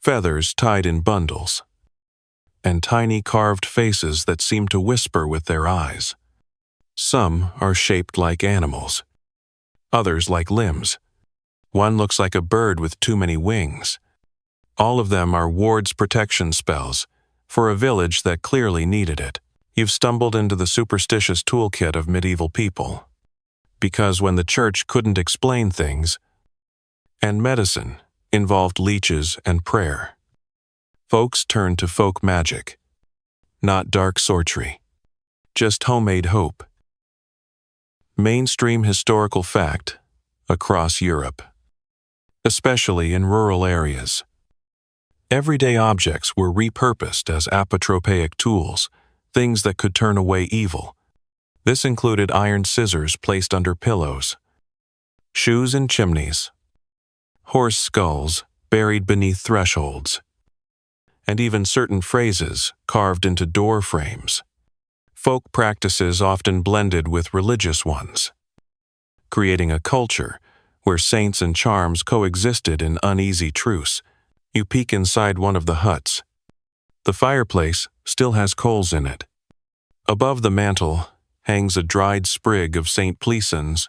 feathers tied in bundles, and tiny carved faces that seem to whisper with their eyes. Some are shaped like animals, others like limbs. One looks like a bird with too many wings. All of them are ward's protection spells for a village that clearly needed it. You've stumbled into the superstitious toolkit of medieval people. Because when the church couldn't explain things, and medicine involved leeches and prayer, folks turned to folk magic. Not dark sorcery, just homemade hope. Mainstream historical fact across Europe, especially in rural areas. Everyday objects were repurposed as apotropaic tools, things that could turn away evil. This included iron scissors placed under pillows, shoes in chimneys, horse skulls buried beneath thresholds, and even certain phrases carved into door frames. Folk practices often blended with religious ones, creating a culture where saints and charms coexisted in uneasy truce. You peek inside one of the huts. The fireplace still has coals in it. Above the mantel hangs a dried sprig of St. Pleason's,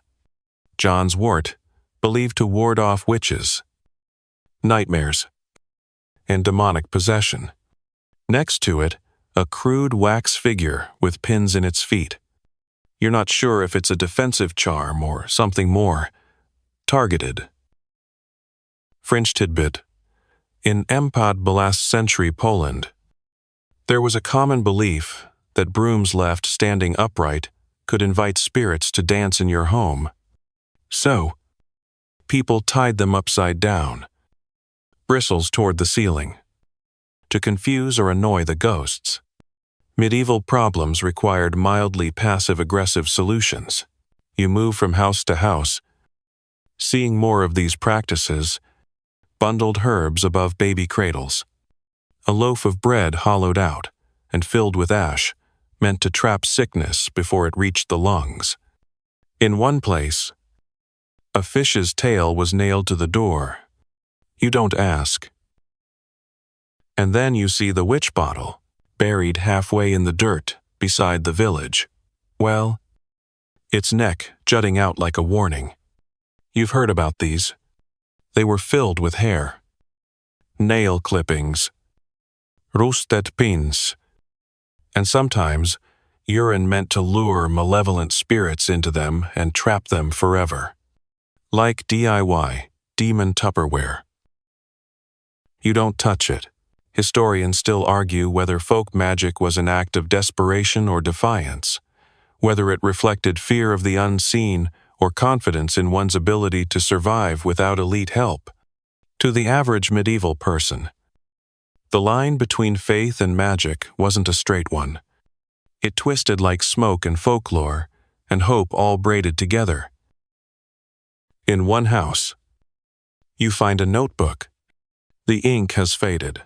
John's wort, believed to ward off witches, nightmares, and demonic possession. Next to it, a crude wax figure with pins in its feet. You're not sure if it's a defensive charm or something more targeted. French tidbit. In last century Poland, there was a common belief that brooms left standing upright could invite spirits to dance in your home. So, people tied them upside down, bristles toward the ceiling, to confuse or annoy the ghosts. Medieval problems required mildly passive-aggressive solutions. You move from house to house, seeing more of these practices: bundled herbs above baby cradles, a loaf of bread hollowed out and filled with ash, meant to trap sickness before it reached the lungs. In one place, a fish's tail was nailed to the door. You don't ask. And then you see the witch bottle, buried halfway in the dirt beside the village. Well, its neck jutting out like a warning. You've heard about these. They were filled with hair, nail clippings, rusted pins, and sometimes urine meant to lure malevolent spirits into them and trap them forever. Like DIY, demon Tupperware. You don't touch it. Historians still argue whether folk magic was an act of desperation or defiance, whether it reflected fear of the unseen or confidence in one's ability to survive without elite help. To the average medieval person, the line between faith and magic wasn't a straight one. It twisted like smoke and folklore and hope all braided together. In one house, you find a notebook. The ink has faded,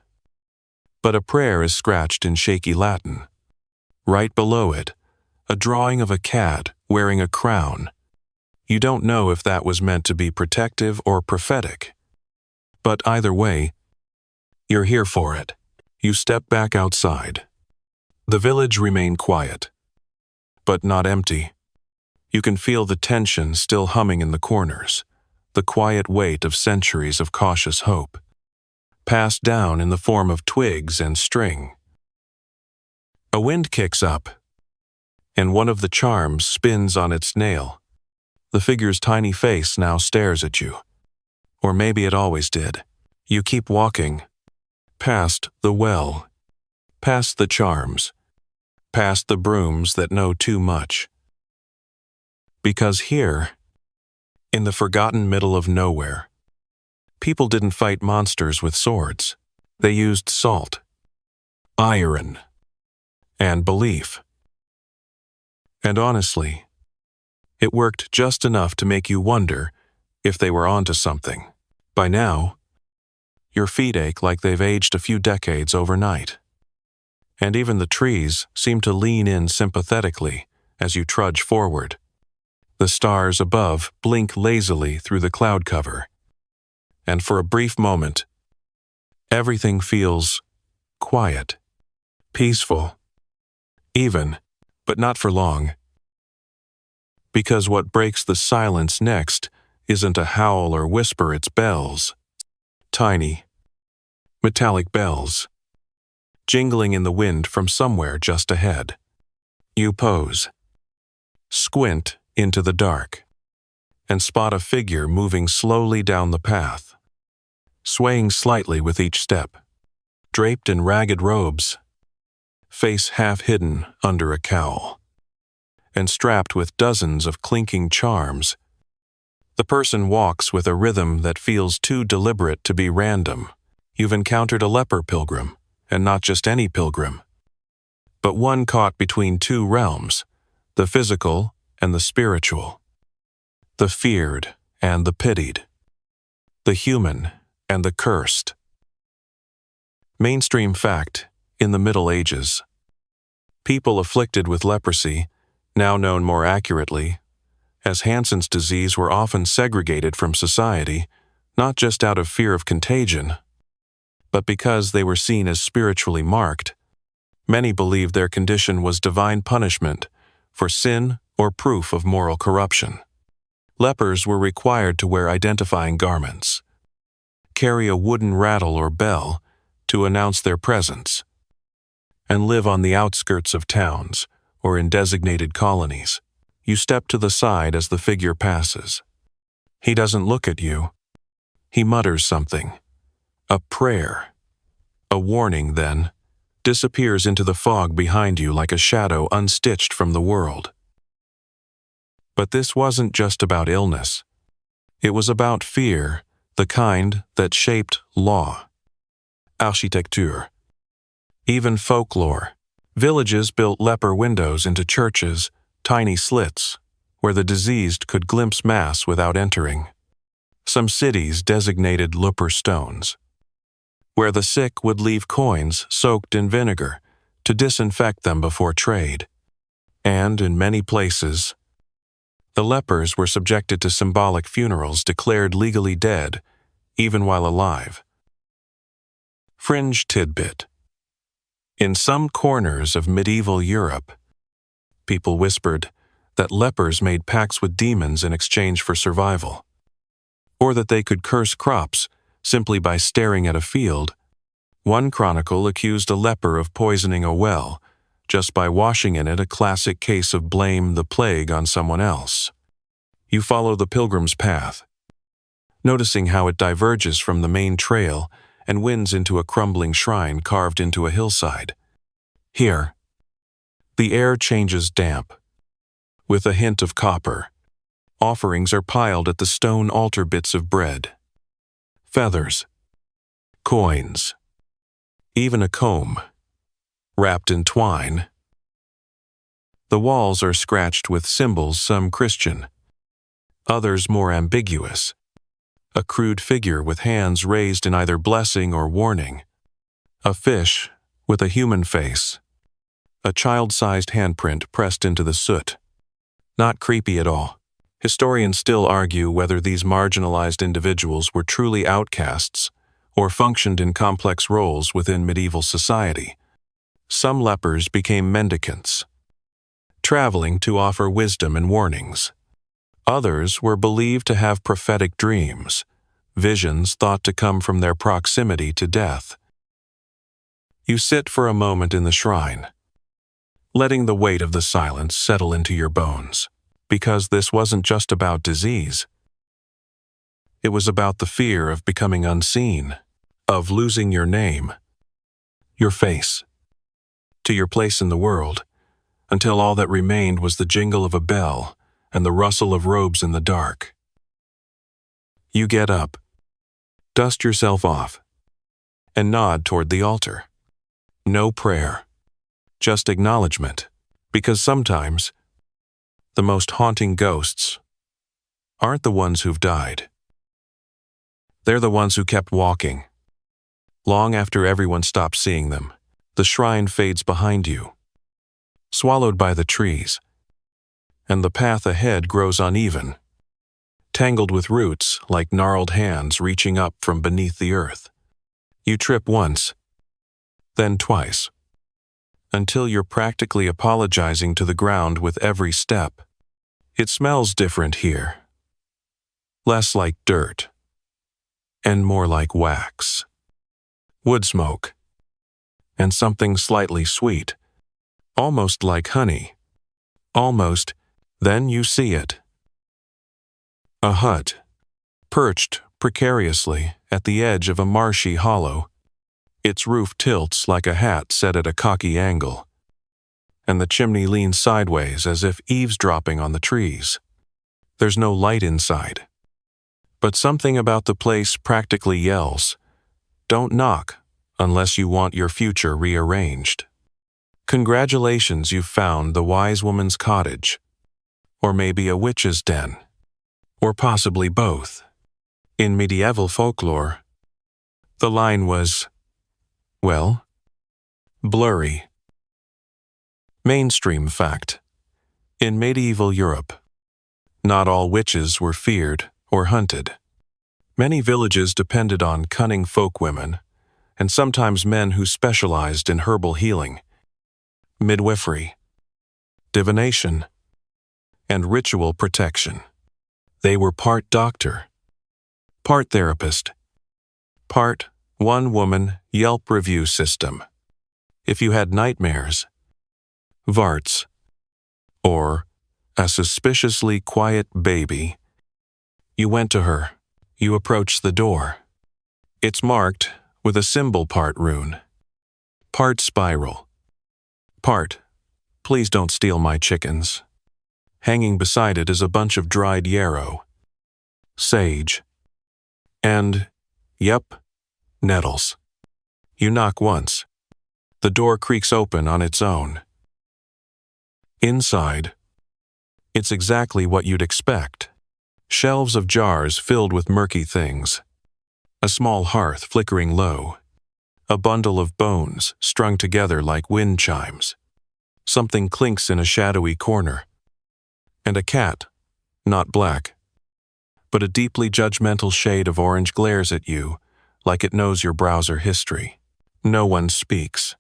but a prayer is scratched in shaky Latin. Right below it, a drawing of a cat wearing a crown. You don't know if that was meant to be protective or prophetic. But either way, you're here for it. You step back outside. The village remained quiet, but not empty. You can feel the tension still humming in the corners, the quiet weight of centuries of cautious hope, passed down in the form of twigs and string. A wind kicks up, and one of the charms spins on its nail. The figure's tiny face now stares at you. Or maybe it always did. You keep walking, past the well, past the charms, past the brooms that know too much. Because here, in the forgotten middle of nowhere, people didn't fight monsters with swords. They used salt, iron, and belief. And honestly, it worked just enough to make you wonder if they were onto something. By now, your feet ache like they've aged a few decades overnight. And even the trees seem to lean in sympathetically as you trudge forward. The stars above blink lazily through the cloud cover. And for a brief moment, everything feels quiet, peaceful, even, but not for long. Because what breaks the silence next isn't a howl or whisper, it's bells. Tiny, metallic bells, jingling in the wind from somewhere just ahead. You pose, squint into the dark, and spot a figure moving slowly down the path, swaying slightly with each step, draped in ragged robes, face half hidden under a cowl, and strapped with dozens of clinking charms. The person walks with a rhythm that feels too deliberate to be random. You've encountered a leper pilgrim, and not just any pilgrim, but one caught between two realms, the physical and the spiritual, the feared and the pitied, the human and the cursed. Mainstream fact, in the Middle Ages, people afflicted with leprosy, now known more accurately as Hansen's disease, were often segregated from society, not just out of fear of contagion, but because they were seen as spiritually marked. Many believed their condition was divine punishment for sin or proof of moral corruption. Lepers were required to wear identifying garments, carry a wooden rattle or bell to announce their presence, and live on the outskirts of towns or in designated colonies. You step to the side as the figure passes. He doesn't look at you. He mutters something, a prayer, a warning, then disappears into the fog behind you like a shadow unstitched from the world. But this wasn't just about illness. It was about fear, the kind that shaped law, architecture, even folklore. Villages built leper windows into churches, tiny slits, where the diseased could glimpse mass without entering. Some cities designated leper stones, where the sick would leave coins soaked in vinegar to disinfect them before trade. And in many places, the lepers were subjected to symbolic funerals, declared legally dead, even while alive. Fringe tidbit. In some corners of medieval Europe, people whispered that lepers made pacts with demons in exchange for survival, or that they could curse crops simply by staring at a field. One chronicle accused a leper of poisoning a well just by washing in it, a classic case of blame the plague on someone else. You follow the pilgrim's path, noticing how it diverges from the main trail and winds into a crumbling shrine carved into a hillside. Here, the air changes damp, with a hint of copper. Offerings are piled at the stone altar, bits of bread, feathers, coins, even a comb, wrapped in twine. The walls are scratched with symbols, some Christian, others more ambiguous. A crude figure with hands raised in either blessing or warning. A fish with a human face, a child-sized handprint pressed into the soot. Not creepy at all. Historians still argue whether these marginalized individuals were truly outcasts or functioned in complex roles within medieval society. Some lepers became mendicants, traveling to offer wisdom and warnings. Others were believed to have prophetic dreams, visions thought to come from their proximity to death. You sit for a moment in the shrine, letting the weight of the silence settle into your bones, because this wasn't just about disease. It was about the fear of becoming unseen, of losing your name, your face, to your place in the world, until all that remained was the jingle of a bell and the rustle of robes in the dark. You get up, dust yourself off, and nod toward the altar. No prayer, just acknowledgement, because sometimes the most haunting ghosts aren't the ones who've died. They're the ones who kept walking. Long after everyone stopped seeing them, the shrine fades behind you, swallowed by the trees, and the path ahead grows uneven, tangled with roots like gnarled hands reaching up from beneath the earth. You trip once, then twice, until you're practically apologizing to the ground with every step. It smells different here, less like dirt, and more like wax, wood smoke, and something slightly sweet, almost like honey. Almost, then you see it. A hut, perched precariously at the edge of a marshy hollow. Its roof tilts like a hat set at a cocky angle, and the chimney leans sideways as if eavesdropping on the trees. There's no light inside, but something about the place practically yells, "Don't knock unless you want your future rearranged." Congratulations, you've found the wise woman's cottage, or maybe a witch's den, or possibly both. In medieval folklore, the line was, well, blurry. Mainstream fact: in medieval Europe, not all witches were feared or hunted. Many villages depended on cunning folkwomen, and sometimes men who specialized in herbal healing, midwifery, divination, and ritual protection. They were part doctor, part therapist, part one-woman Yelp review system. If you had nightmares, varts, or a suspiciously quiet baby, you went to her. You approached the door. It's marked with a symbol part rune, part spiral, part, "Please don't steal my chickens." Hanging beside it is a bunch of dried yarrow, sage, and, yep, nettles. You knock once. The door creaks open on its own. Inside, it's exactly what you'd expect. Shelves of jars filled with murky things. A small hearth flickering low. A bundle of bones strung together like wind chimes. Something clinks in a shadowy corner. And a cat, not black, but a deeply judgmental shade of orange glares at you like it knows your browser history. No one speaks,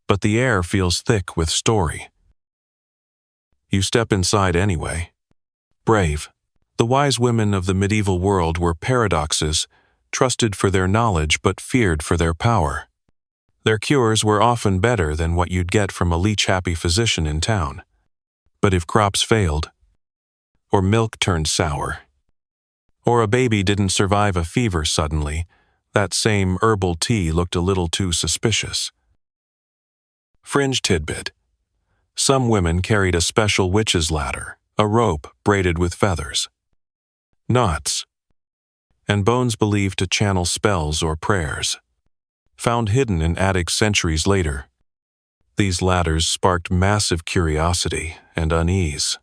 but the air feels thick with story. You step inside anyway. Brave. The wise women of the medieval world were paradoxes, trusted for their knowledge but feared for their power. Their cures were often better than what you'd get from a leech-happy physician in town. But if crops failed, or milk turned sour, or a baby didn't survive a fever suddenly, that same herbal tea looked a little too suspicious. Fringe tidbit: some women carried a special witch's ladder, a rope braided with feathers, knots, and bones believed to channel spells or prayers. Found hidden in attics centuries later, these ladders sparked massive curiosity and unease.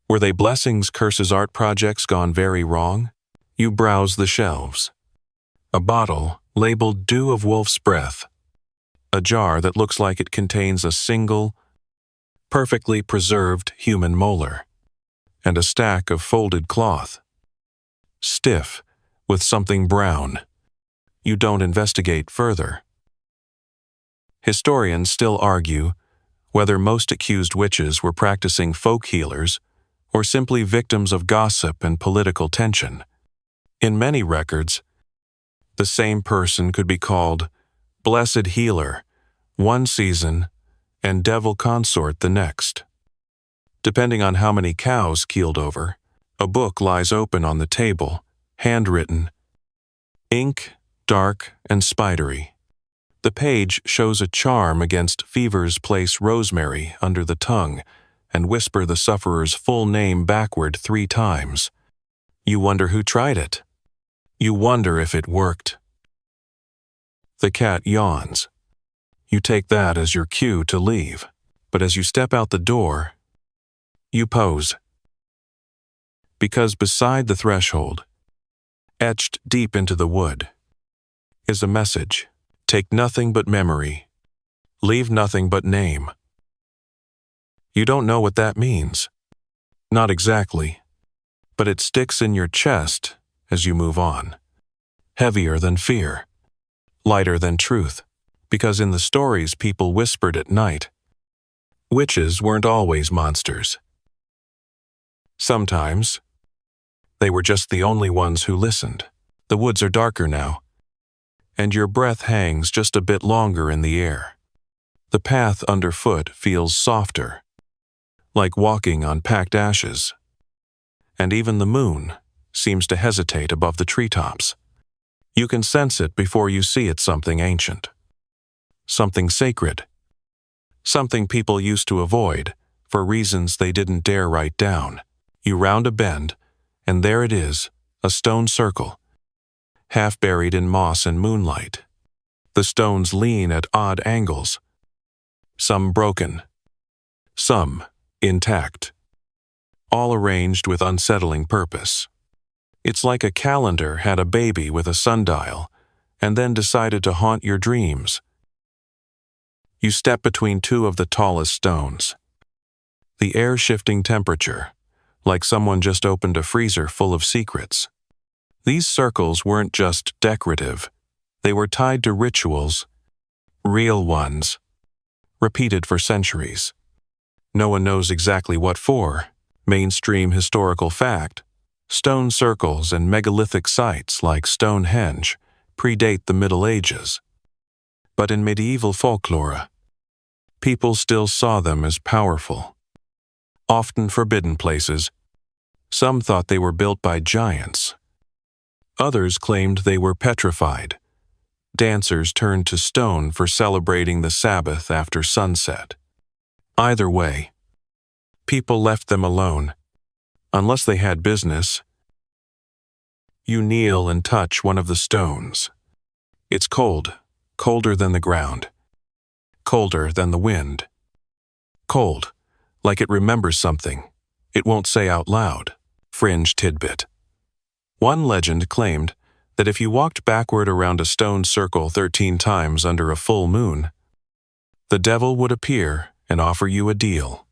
Were they blessings, curses, art projects gone very wrong? You browse the shelves. A bottle labeled "Dew of Wolf's Breath," a jar that looks like it contains a single, perfectly preserved human molar, and a stack of folded cloth. Stiff, with something brown. You don't investigate further. Historians still argue whether most accused witches were practicing folk healers or simply victims of gossip and political tension. In many records, the same person could be called Blessed Healer one season and Devil Consort the next. Depending on how many cows keeled over, a book lies open on the table, handwritten, ink, dark and spidery. The page shows a charm against fevers. Place rosemary under the tongue and whisper the sufferer's full name backward 3 times. You wonder who tried it. You wonder if it worked. The cat yawns. You take that as your cue to leave, but as you step out the door, you pause. Because beside the threshold, etched deep into the wood, is a message. Take nothing but memory. Leave nothing but name. You don't know what that means. Not exactly, but it sticks in your chest as you move on. Heavier than fear. Lighter than truth. Because in the stories people whispered at night, witches weren't always monsters. Sometimes, they were just the only ones who listened. The woods are darker now, and your breath hangs just a bit longer in the air. The path underfoot feels softer, like walking on packed ashes. And even the moon seems to hesitate above the treetops. You can sense it before you see it. Something ancient. Something sacred. Something people used to avoid for reasons they didn't dare write down. You round a bend, and there it is, a stone circle, half buried in moss and moonlight. The stones lean at odd angles, some broken, some intact, all arranged with unsettling purpose. It's like a calendar had a baby with a sundial and then decided to haunt your dreams. You step between 2 of the tallest stones. The air shifting temperature, like someone just opened a freezer full of secrets. These circles weren't just decorative. They were tied to rituals, real ones, repeated for centuries. No one knows exactly what for. Mainstream historical fact. Stone circles and megalithic sites like Stonehenge predate the Middle Ages. But in medieval folklore, people still saw them as powerful, often forbidden places. Some thought they were built by giants. Others claimed they were petrified. Dancers turned to stone for celebrating the Sabbath after sunset. Either way, people left them alone, unless they had business. You kneel and touch one of the stones. It's cold, colder than the ground, colder than the wind. Cold, like it remembers something it won't say out loud. Fringe tidbit. One legend claimed that if you walked backward around a stone circle 13 times under a full moon, the devil would appear and offer you a deal.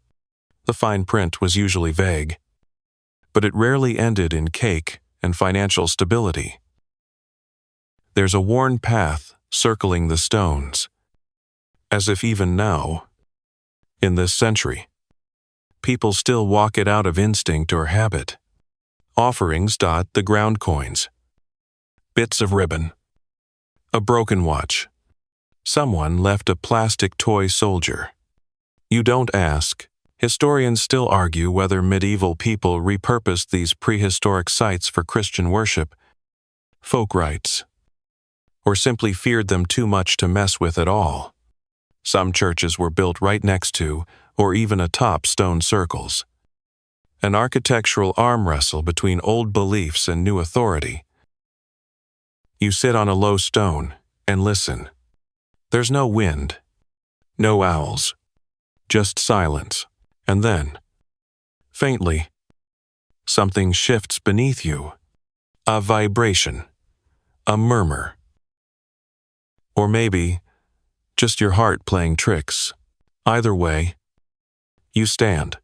The fine print was usually vague, but it rarely ended in cake and financial stability. There's a worn path circling the stones, as if even now, in this century, people still walk it out of instinct or habit. Offerings dot the ground coins. Bits of ribbon. A broken watch. Someone left a plastic toy soldier. You don't ask. Historians still argue whether medieval people repurposed these prehistoric sites for Christian worship, folk rites, or simply feared them too much to mess with at all. Some churches were built right next to, or even atop stone circles. An architectural arm wrestle between old beliefs and new authority. You sit on a low stone and listen. There's no wind, no owls, just silence. And then, faintly, something shifts beneath you. A vibration, a murmur. Or maybe just your heart playing tricks. Either way, you stand.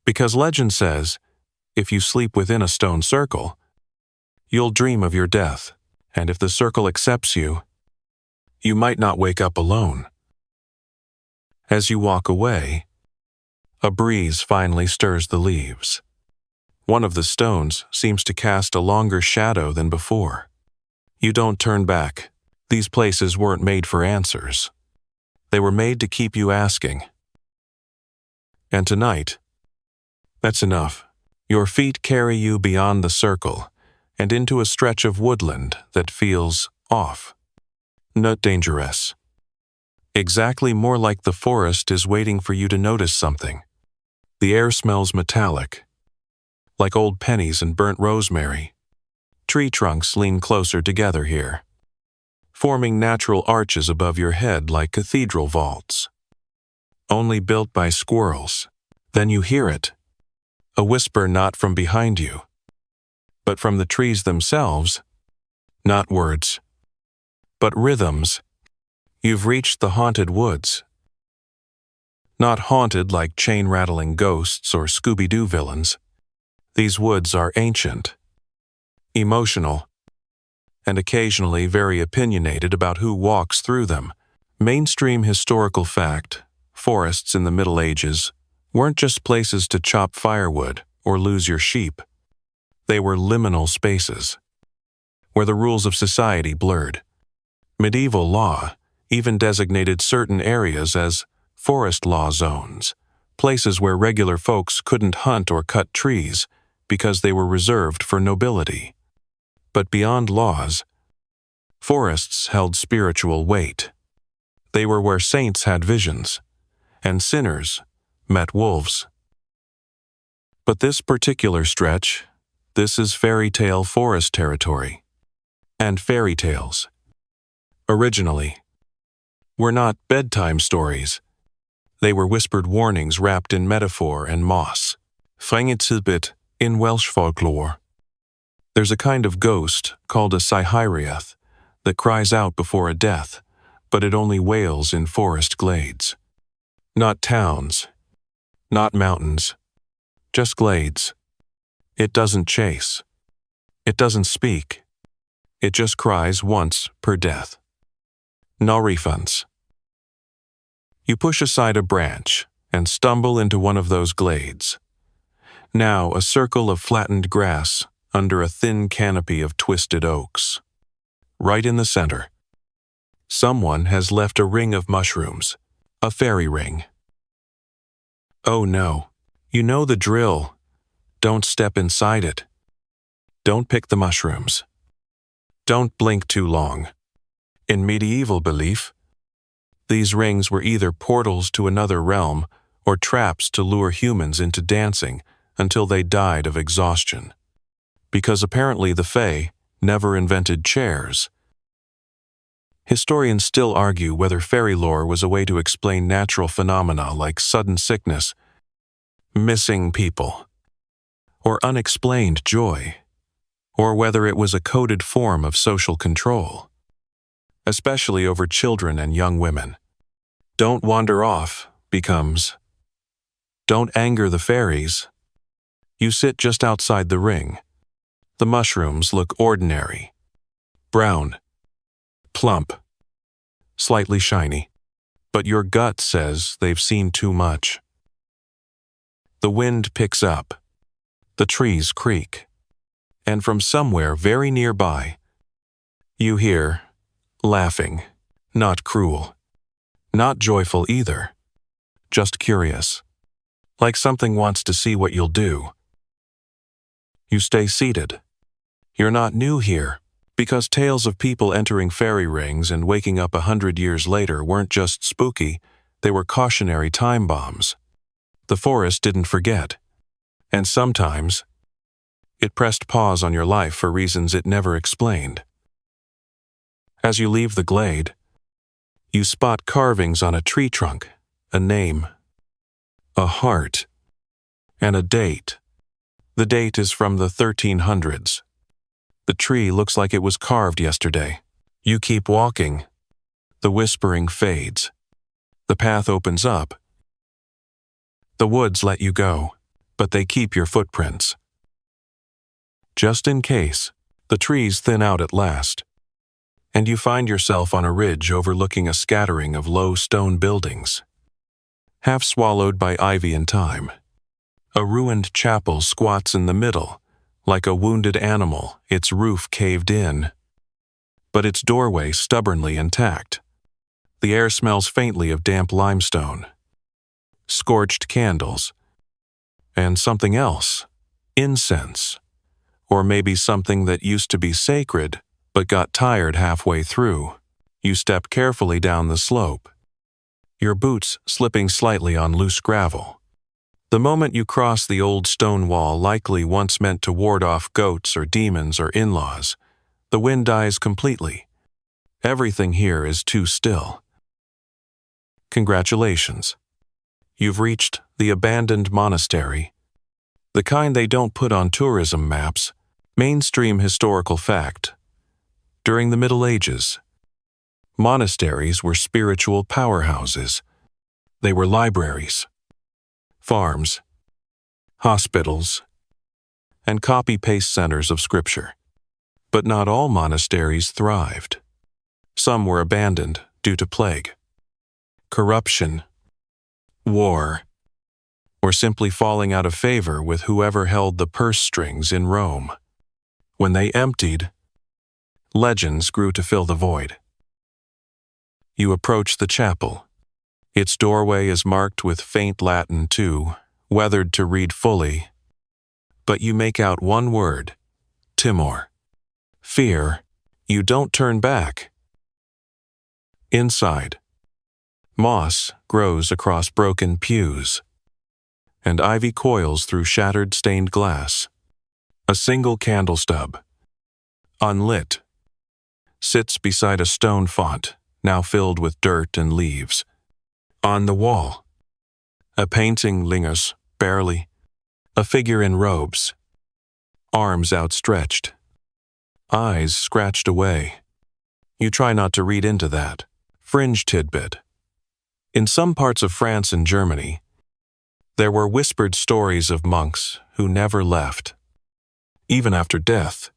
Because legend says, if you sleep within a stone circle, you'll dream of your death, and if the circle accepts you, you might not wake up alone. As you walk away, a breeze finally stirs the leaves. One of the stones seems to cast a longer shadow than before. You don't turn back. These places weren't made for answers. They were made to keep you asking. And tonight, that's enough. Your feet carry you beyond the circle and into a stretch of woodland that feels off. Not dangerous. Exactly more like the forest is waiting for you to notice something. The air smells metallic, like old pennies and burnt rosemary. Tree trunks lean closer together here, forming natural arches above your head like cathedral vaults. Only built by squirrels. Then you hear it. A whisper not from behind you, but from the trees themselves. Not words, but rhythms. You've reached the haunted woods. Not haunted like chain-rattling ghosts or Scooby-Doo villains. These woods are ancient, emotional, and occasionally very opinionated about who walks through them. Mainstream historical fact, forests in the Middle Ages weren't just places to chop firewood or lose your sheep. They were liminal spaces, where the rules of society blurred. Medieval law even designated certain areas as forest law zones, places where regular folks couldn't hunt or cut trees because they were reserved for nobility. But beyond laws, forests held spiritual weight. They were where saints had visions, and sinners met wolves. But this particular stretch, this is fairy tale forest territory. And fairy tales, originally, were not bedtime stories. They were whispered warnings wrapped in metaphor and moss. Fangitsibit in Welsh folklore. There's a kind of ghost called a Cyhyriath that cries out before a death, but it only wails in forest glades. Not towns, not mountains, just glades. It doesn't chase. It doesn't speak. It just cries once per death. No refunds. You push aside a branch and stumble into one of those glades. Now a circle of flattened grass under a thin canopy of twisted oaks. Right in the center, someone has left a ring of mushrooms, a fairy ring. Oh no, you know the drill. Don't step inside it. Don't pick the mushrooms. Don't blink too long. In medieval belief, these rings were either portals to another realm or traps to lure humans into dancing until they died of exhaustion. Because apparently the Fae never invented chairs. Historians still argue whether fairy lore was a way to explain natural phenomena like sudden sickness, missing people, or unexplained joy, or whether it was a coded form of social control, especially over children and young women. Don't wander off becomes, don't anger the fairies. You sit just outside the ring. The mushrooms look ordinary. Brown, plump, slightly shiny. But your gut says they've seen too much. The wind picks up. The trees creak. And from somewhere very nearby, you hear laughing, not cruel, not joyful either, just curious, like something wants to see what you'll do. You stay seated. You're not new here, because tales of people entering fairy rings and waking up 100 years later weren't just spooky, they were cautionary time bombs. The forest didn't forget, and sometimes it pressed pause on your life for reasons it never explained. As you leave the glade, you spot carvings on a tree trunk, a name, a heart, and a date. The date is from the 1300s. The tree looks like it was carved yesterday. You keep walking. The whispering fades. The path opens up. The woods let you go, but they keep your footprints. Just in case, the trees thin out at last, and you find yourself on a ridge overlooking a scattering of low stone buildings, half swallowed by ivy and thyme. A ruined chapel squats in the middle, like a wounded animal, its roof caved in, but its doorway stubbornly intact. The air smells faintly of damp limestone, scorched candles, and something else, incense, or maybe something that used to be sacred but got tired halfway through. You step carefully down the slope, your boots slipping slightly on loose gravel. The moment you cross the old stone wall likely once meant to ward off goats or demons or in-laws, the wind dies completely. Everything here is too still. Congratulations. You've reached the abandoned monastery. The kind they don't put on tourism maps. Mainstream historical fact. During the Middle Ages, monasteries were spiritual powerhouses. They were libraries, farms, hospitals, and copy-paste centers of scripture. But not all monasteries thrived. Some were abandoned due to plague, corruption, war, or simply falling out of favor with whoever held the purse strings in Rome. When they emptied, legends grew to fill the void. You approach the chapel. Its doorway is marked with faint Latin too, weathered to read fully, but you make out one word: timor. Fear. You don't turn back. Inside, moss grows across broken pews, and ivy coils through shattered stained glass. A single candle stub, unlit, sits beside a stone font, now filled with dirt and leaves. On the wall, a painting lingers, barely, a figure in robes, arms outstretched, eyes scratched away. You try not to read into that. Fringe tidbit. In some parts of France and Germany, there were whispered stories of monks who never left, even after death.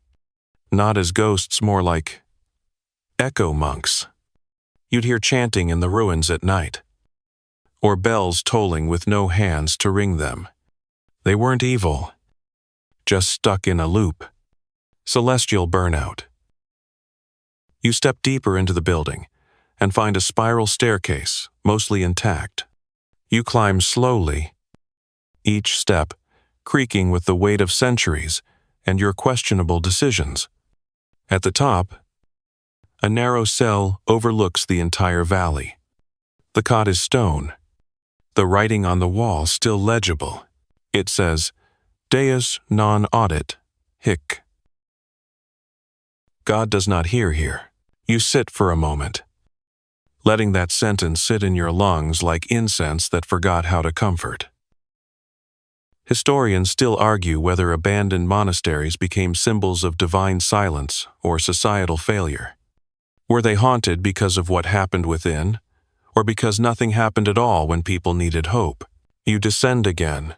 Not as ghosts, more like echo monks. You'd hear chanting in the ruins at night, or bells tolling with no hands to ring them. They weren't evil, just stuck in a loop. Celestial burnout. You step deeper into the building and find a spiral staircase, mostly intact. You climb slowly, each step creaking with the weight of centuries and your questionable decisions. At the top, a narrow cell overlooks the entire valley. The cot is stone, the writing on the wall still legible. It says, Deus non audit, hic. God does not hear here. You sit for a moment, letting that sentence sit in your lungs like incense that forgot how to comfort. Historians still argue whether abandoned monasteries became symbols of divine silence or societal failure. Were they haunted because of what happened within, or because nothing happened at all when people needed hope? You descend again.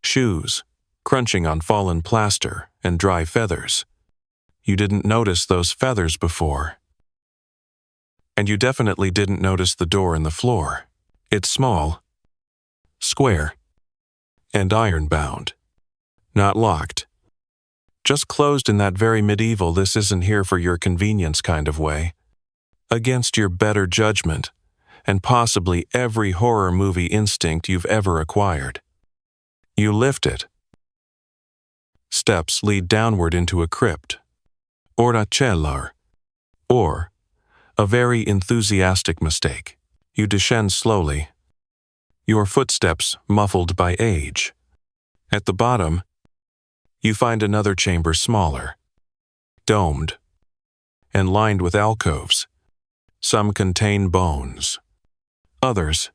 Shoes, crunching on fallen plaster and dry feathers. You didn't notice those feathers before. And you definitely didn't notice the door in the floor. It's small, square, and iron-bound. Not locked. Just closed in that very medieval this isn't here for your convenience kind of way. Against your better judgment, and possibly every horror movie instinct you've ever acquired. You lift it. Steps lead downward into a crypt, or a cellar, or a very enthusiastic mistake. You descend slowly, your footsteps muffled by age. At the bottom, you find another chamber smaller, domed, and lined with alcoves. Some contain bones. Others,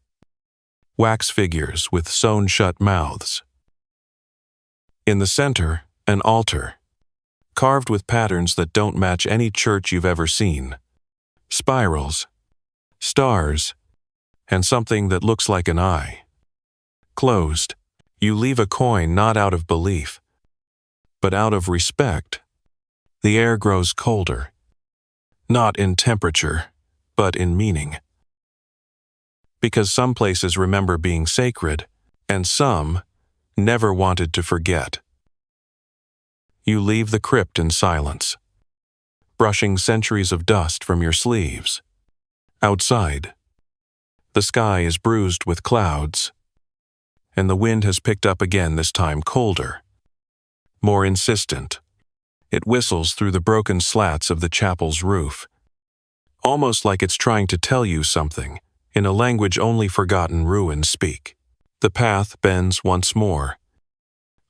wax figures with sewn-shut mouths. In the center, an altar, carved with patterns that don't match any church you've ever seen. Spirals, stars, and something that looks like an eye. Closed, you leave a coin not out of belief, but out of respect. The air grows colder, not in temperature, but in meaning. Because some places remember being sacred, and some never wanted to forget. You leave the crypt in silence, brushing centuries of dust from your sleeves. Outside, the sky is bruised with clouds, and the wind has picked up again, this time colder, more insistent. It whistles through the broken slats of the chapel's roof, almost like it's trying to tell you something in a language only forgotten ruins speak. The path bends once more,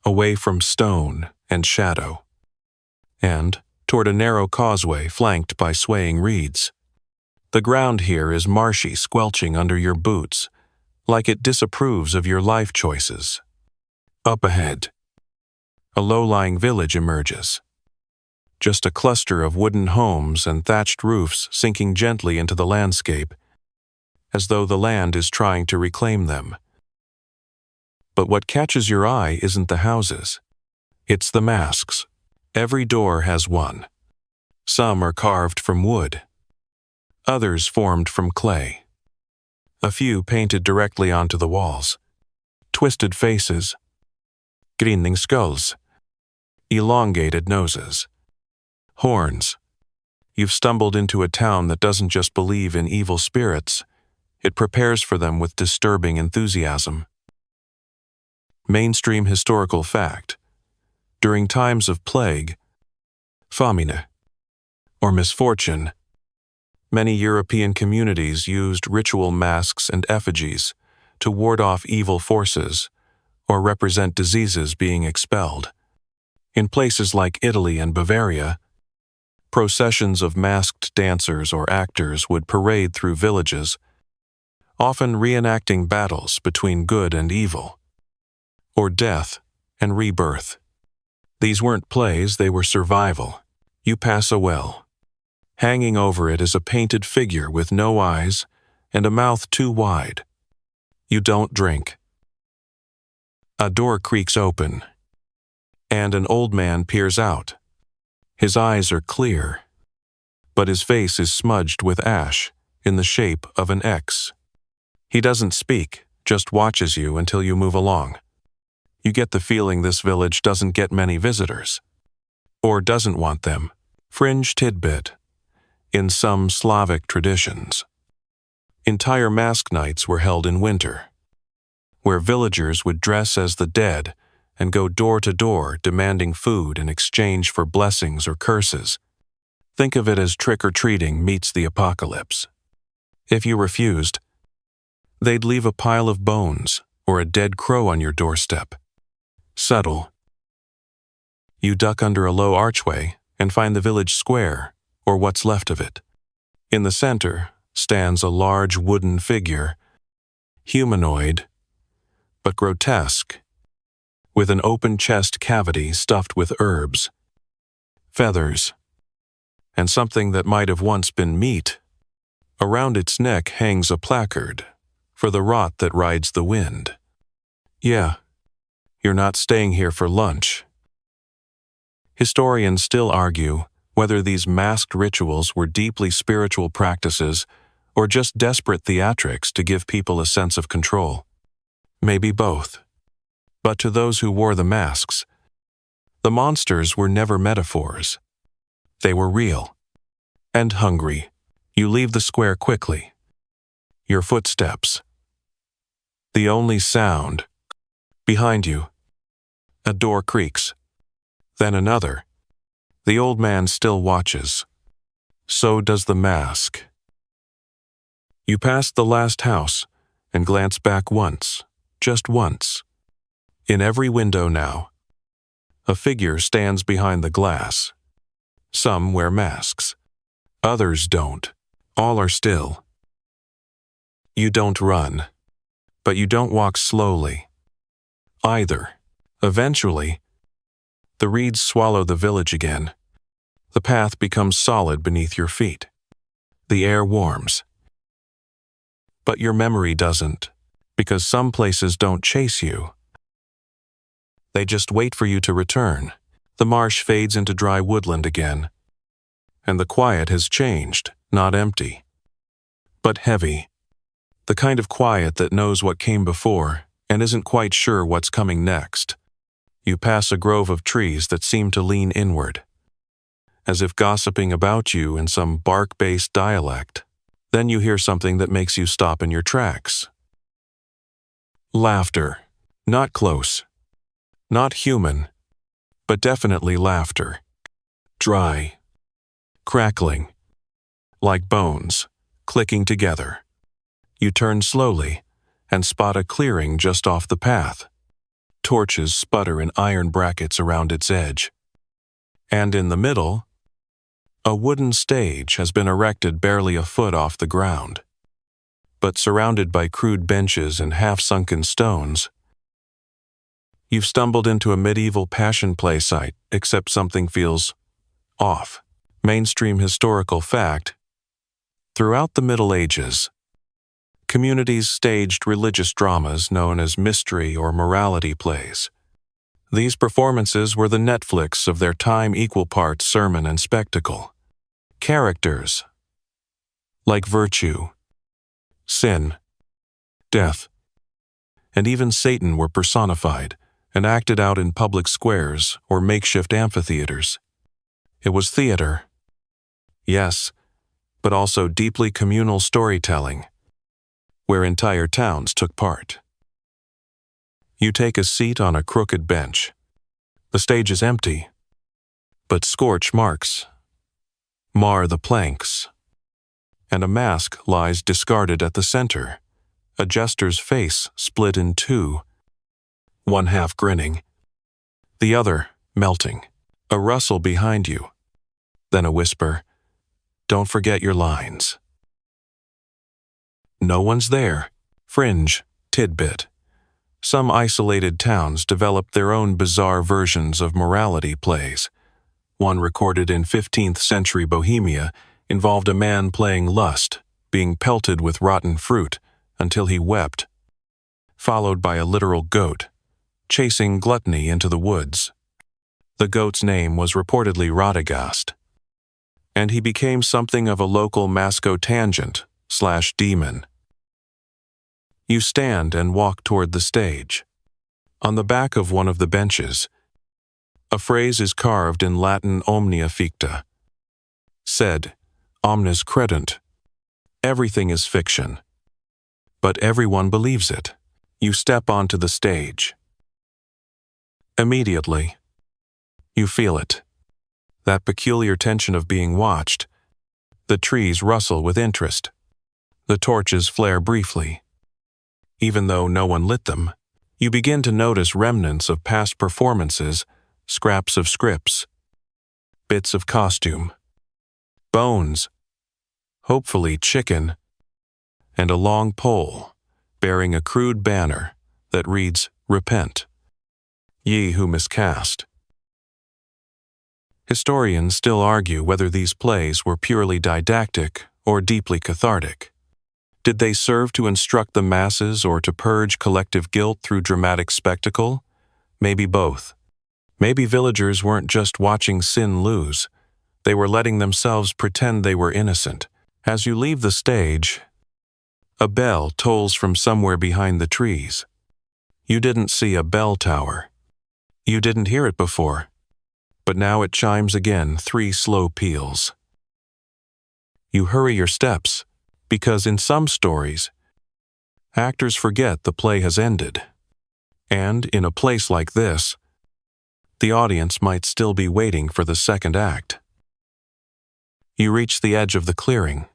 away from stone and shadow, and toward a narrow causeway flanked by swaying reeds. The ground here is marshy, squelching under your boots, like it disapproves of your life choices. Up ahead, a low-lying village emerges. Just a cluster of wooden homes and thatched roofs sinking gently into the landscape, as though the land is trying to reclaim them. But what catches your eye isn't the houses. It's the masks. Every door has one. Some are carved from wood, others formed from clay. A few painted directly onto the walls. Twisted faces, grinning skulls, elongated noses, horns. You've stumbled into a town that doesn't just believe in evil spirits, it prepares for them with disturbing enthusiasm. Mainstream historical fact: during times of plague, famine, or misfortune, many European communities used ritual masks and effigies to ward off evil forces or represent diseases being expelled. In places like Italy and Bavaria, processions of masked dancers or actors would parade through villages, often reenacting battles between good and evil, or death and rebirth. These weren't plays, they were survival. You pass a well. Hanging over it is a painted figure with no eyes and a mouth too wide. You don't drink. A door creaks open, and an old man peers out. His eyes are clear, but his face is smudged with ash in the shape of an X. He doesn't speak, just watches you until you move along. You get the feeling this village doesn't get many visitors, or doesn't want them. Fringe tidbit: in some Slavic traditions, entire mask nights were held in winter, where villagers would dress as the dead and go door to door demanding food in exchange for blessings or curses. Think of it as trick-or-treating meets the apocalypse. If you refused, they'd leave a pile of bones or a dead crow on your doorstep. Subtle. You duck under a low archway and find the village square, or what's left of it. In the center stands a large wooden figure, humanoid, but grotesque, with an open chest cavity stuffed with herbs, feathers, and something that might have once been meat. Around its neck hangs a placard for the rot that rides the wind. Yeah, you're not staying here for lunch. Historians still argue whether these masked rituals were deeply spiritual practices or just desperate theatrics to give people a sense of control. Maybe both. But to those who wore the masks, the monsters were never metaphors. They were real and hungry. You leave the square quickly. Your footsteps. The only sound. Behind you, a door creaks. Then another. The old man still watches. So does the mask. You pass the last house and glance back once, just once. In every window now, a figure stands behind the glass. Some wear masks. Others don't. All are still. You don't run, but you don't walk slowly either. Eventually, the reeds swallow the village again. The path becomes solid beneath your feet. The air warms. But your memory doesn't, because some places don't chase you. They just wait for you to return. The marsh fades into dry woodland again, and the quiet has changed, not empty, but heavy. The kind of quiet that knows what came before and isn't quite sure what's coming next. You pass a grove of trees that seem to lean inward, as if gossiping about you in some bark-based dialect. Then you hear something that makes you stop in your tracks. Laughter. Not close. Not human, but definitely laughter. Dry. Crackling. Like bones, clicking together. You turn slowly and spot a clearing just off the path. Torches sputter in iron brackets around its edge. And in the middle, a wooden stage has been erected barely a foot off the ground. But surrounded by crude benches and half-sunken stones, you've stumbled into a medieval passion play site, except something feels off. Mainstream historical fact: throughout the Middle Ages, communities staged religious dramas known as mystery or morality plays. These performances were the Netflix of their time, equal parts sermon and spectacle. Characters like virtue, sin, death, and even Satan were personified and acted out in public squares or makeshift amphitheaters. It was theater, yes, but also deeply communal storytelling, where entire towns took part. You take a seat on a crooked bench. The stage is empty, but scorch marks mar the planks, and a mask lies discarded at the center, a jester's face split in two, one half grinning, the other melting. A rustle behind you, then a whisper, "Don't forget your lines." No one's there. Fringe, tidbit. Some isolated towns developed their own bizarre versions of morality plays. One recorded in 15th century Bohemia involved a man playing lust, being pelted with rotten fruit until he wept, followed by a literal goat, chasing gluttony into the woods. The goat's name was reportedly Radagast, and he became something of a local mascotangent/demon. You stand and walk toward the stage. On the back of one of the benches, a phrase is carved in Latin omnia ficta. Said, omnes credunt. Everything is fiction, but everyone believes it. You step onto the stage. Immediately, you feel it. That peculiar tension of being watched. The trees rustle with interest. The torches flare briefly. Even though no one lit them, you begin to notice remnants of past performances, scraps of scripts, bits of costume, bones, hopefully chicken, and a long pole bearing a crude banner that reads, "Repent, ye who miscast." Historians still argue whether these plays were purely didactic or deeply cathartic. Did they serve to instruct the masses or to purge collective guilt through dramatic spectacle? Maybe both. Maybe villagers weren't just watching sin lose. They were letting themselves pretend they were innocent. As you leave the stage, a bell tolls from somewhere behind the trees. You didn't see a bell tower. You didn't hear it before. But now it chimes again, 3 slow peals. You hurry your steps, because in some stories, actors forget the play has ended. And in a place like this, the audience might still be waiting for the second act. You reach the edge of the clearing.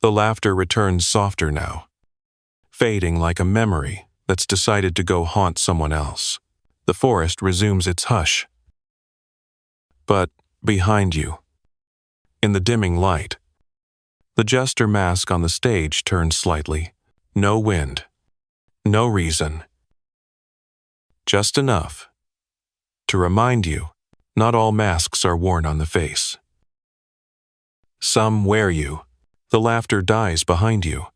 The laughter returns softer now, fading like a memory that's decided to go haunt someone else. The forest resumes its hush. But behind you, in the dimming light, the jester mask on the stage turns slightly. No wind. No reason. Just enough to remind you, not all masks are worn on the face. Some wear you. The laughter dies behind you.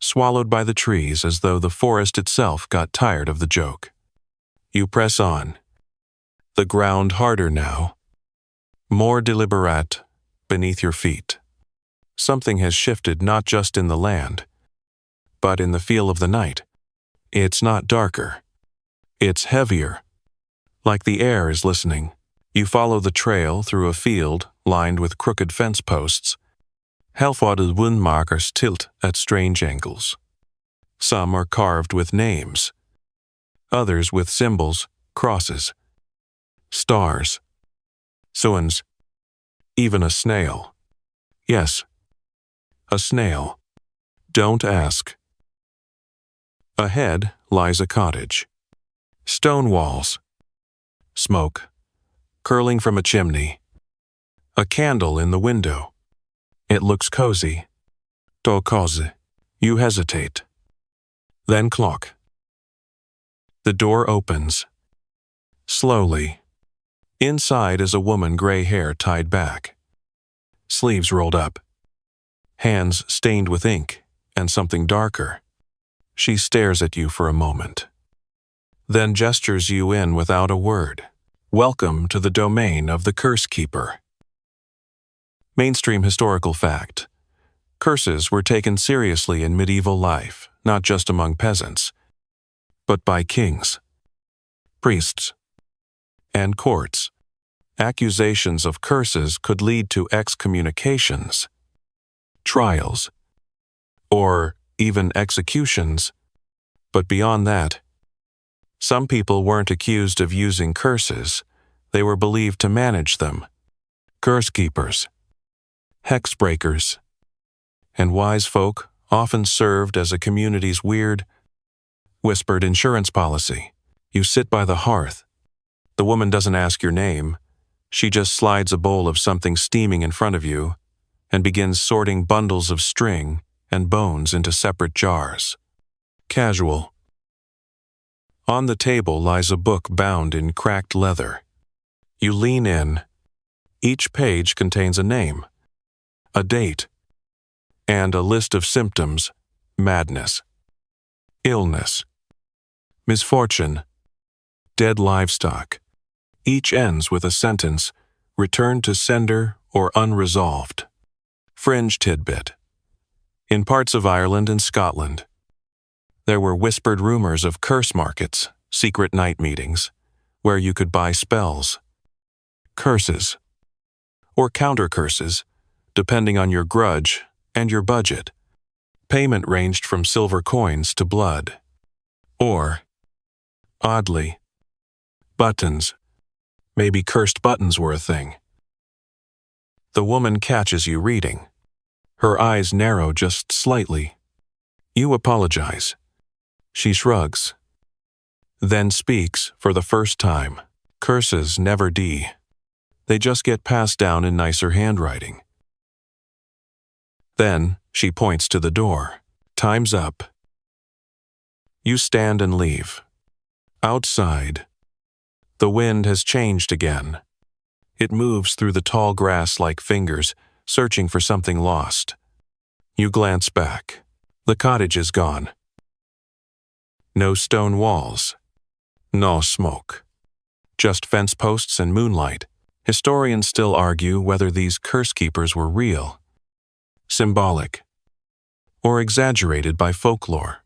swallowed by the trees as though the forest itself got tired of the joke. You press on. The ground harder now, more deliberate beneath your feet. Something has shifted not just in the land, but in the feel of the night. It's not darker. It's heavier, like the air is listening. You follow the trail through a field lined with crooked fence posts. Helfwaarde windmakers tilt at strange angles. Some are carved with names, others with symbols, crosses, stars, zoons, even a snail. Yes, a snail. Don't ask. Ahead lies a cottage. Stone walls. Smoke, curling from a chimney. A candle in the window. It looks cozy. To cozy. You hesitate. Then clock. The door opens. Slowly. Inside is a woman, gray hair tied back. Sleeves rolled up. Hands stained with ink and something darker. She stares at you for a moment, then gestures you in without a word. Welcome to the domain of the Curse Keeper. Mainstream historical fact. Curses were taken seriously in medieval life, not just among peasants, but by kings, priests, and courts. Accusations of curses could lead to excommunications, trials, or even executions. But beyond that, some people weren't accused of using curses, they were believed to manage them. Curse keepers, hex breakers, and wise folk often served as a community's weird, whispered insurance policy. You sit by the hearth. The woman doesn't ask your name. She just slides a bowl of something steaming in front of you and begins sorting bundles of string and bones into separate jars. Casual. On the table lies a book bound in cracked leather. You lean in. Each page contains a name, a date, and a list of symptoms: madness, illness, misfortune, dead livestock. Each ends with a sentence, returned to sender or unresolved. Fringe tidbit. In parts of Ireland and Scotland, there were whispered rumors of curse markets, secret night meetings, where you could buy spells, curses, or counter-curses, depending on your grudge and your budget. Payment ranged from silver coins to blood. Or, oddly, buttons. Maybe cursed buttons were a thing. The woman catches you reading. Her eyes narrow just slightly. You apologize. She shrugs, then speaks for the first time. Curses never die. They just get passed down in nicer handwriting. Then she points to the door. Time's up. You stand and leave. Outside, the wind has changed again. It moves through the tall grass like fingers, searching for something lost. You glance back. The cottage is gone. No stone walls. No smoke. Just fence posts and moonlight. Historians still argue whether these curse keepers were real, symbolic, or exaggerated by folklore.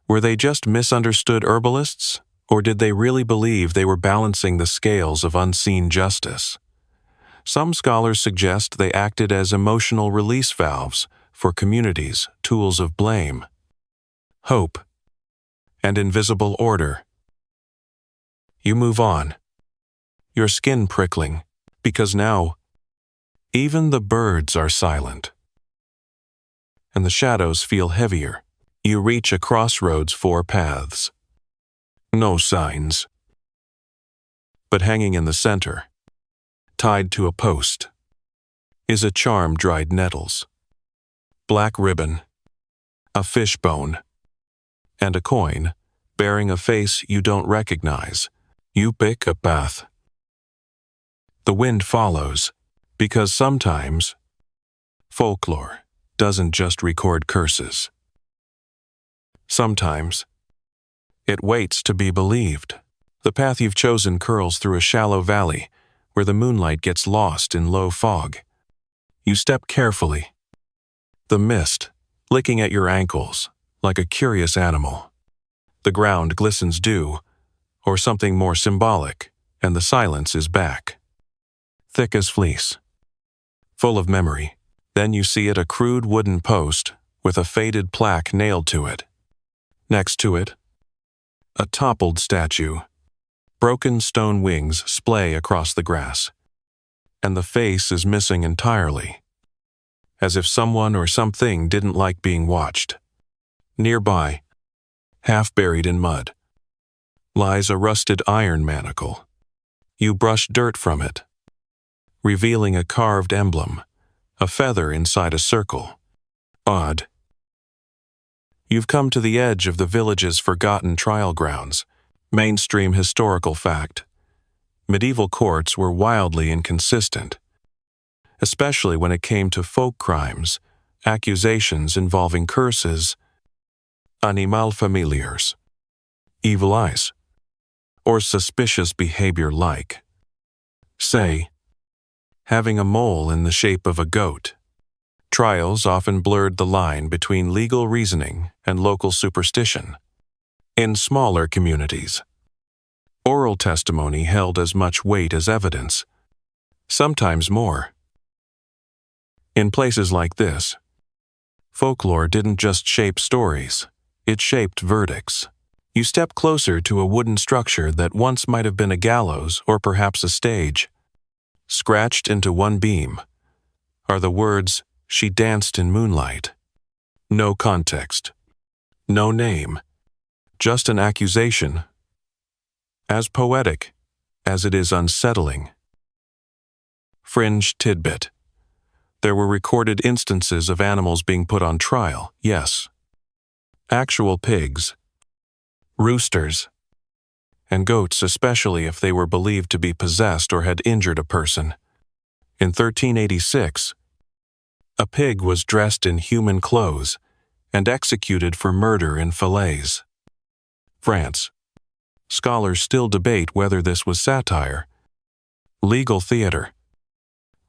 Were they just misunderstood herbalists, or did they really believe they were balancing the scales of unseen justice? Some scholars suggest they acted as emotional release valves for communities, tools of blame, hope, and invisible order. You move on, your skin prickling, because now even the birds are silent, and the shadows feel heavier. You reach a crossroads, 4 paths. No signs. But hanging in the center, tied to a post, is a charm dried nettles, black ribbon, a fishbone, and a coin bearing a face you don't recognize. You pick a path. The wind follows, because sometimes folklore doesn't just record curses. Sometimes, it waits to be believed. The path you've chosen curls through a shallow valley where the moonlight gets lost in low fog. You step carefully, the mist licking at your ankles like a curious animal. The ground glistens dew, or something more symbolic, and the silence is back. Thick as fleece, full of memory. Then you see it, a crude wooden post with a faded plaque nailed to it. Next to it, a toppled statue. Broken stone wings splay across the grass, and the face is missing entirely, as if someone or something didn't like being watched. Nearby, half buried in mud, lies a rusted iron manacle. You brush dirt from it, revealing a carved emblem, a feather inside a circle. Odd. You've come to the edge of the village's forgotten trial grounds. Mainstream historical fact. Medieval courts were wildly inconsistent, especially when it came to folk crimes, accusations involving curses, animal familiars, evil eyes, or suspicious behavior like, say, having a mole in the shape of a goat. Trials often blurred the line between legal reasoning and local superstition. In smaller communities, oral testimony held as much weight as evidence, sometimes more. In places like this, folklore didn't just shape stories, it shaped verdicts. You step closer to a wooden structure that once might have been a gallows or perhaps a stage. Scratched into one beam are the words, "She danced in moonlight." No context, no name. Just an accusation, as poetic as it is unsettling. Fringe tidbit. There were recorded instances of animals being put on trial, yes. Actual pigs, roosters, and goats, especially if they were believed to be possessed or had injured a person. In 1386, a pig was dressed in human clothes and executed for murder in Falaise, France. Scholars still debate whether this was satire, legal theater,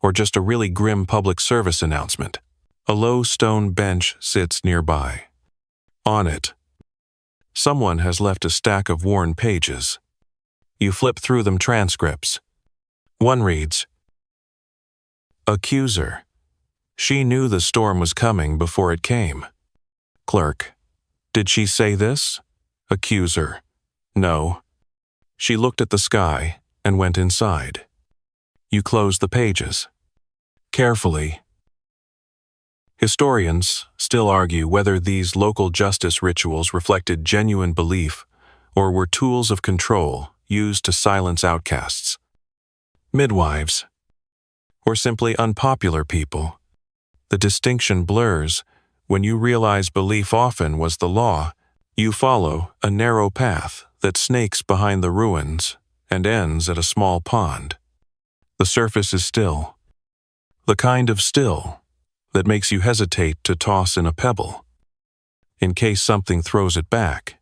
or just a really grim public service announcement. A low stone bench sits nearby. On it, someone has left a stack of worn pages. You flip through them, transcripts. One reads, "Accuser. She knew the storm was coming before it came." Clerk. "Did she say this?" Accuser. "No. She looked at the sky and went inside." You close the pages. Carefully. Historians still argue whether these local justice rituals reflected genuine belief or were tools of control used to silence outcasts, midwives, or simply unpopular people. The distinction blurs when you realize belief often was the law. You follow a narrow path that snakes behind the ruins and ends at a small pond. The surface is still, the kind of still that makes you hesitate to toss in a pebble, in case something throws it back.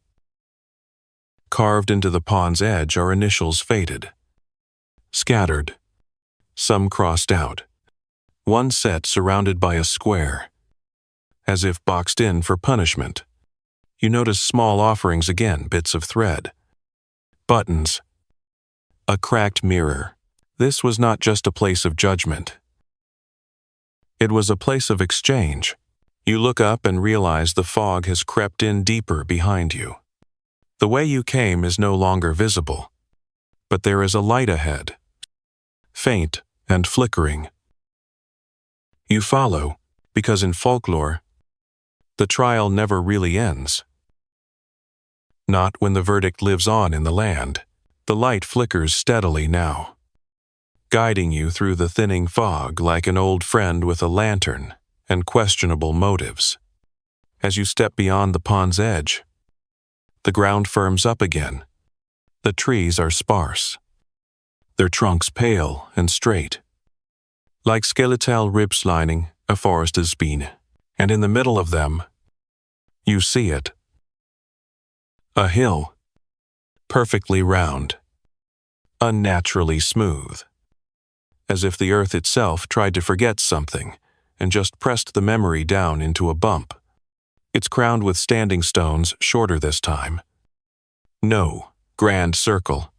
Carved into the pond's edge are initials faded, scattered, some crossed out, one set surrounded by a square, as if boxed in for punishment. You notice small offerings again, bits of thread, buttons, a cracked mirror. This was not just a place of judgment. It was a place of exchange. You look up and realize the fog has crept in deeper behind you. The way you came is no longer visible, but there is a light ahead, faint and flickering. You follow, because in folklore, the trial never really ends. Not when the verdict lives on in the land. The light flickers steadily now, guiding you through the thinning fog like an old friend with a lantern and questionable motives. As you step beyond the pond's edge, the ground firms up again. The trees are sparse, their trunks pale and straight. Like skeletal ribs lining a forest has been, and in the middle of them, you see it, A hill, perfectly round, unnaturally smooth, as if the earth itself tried to forget something and just pressed the memory down into a bump. It's crowned with standing stones, shorter this time. No grand circle,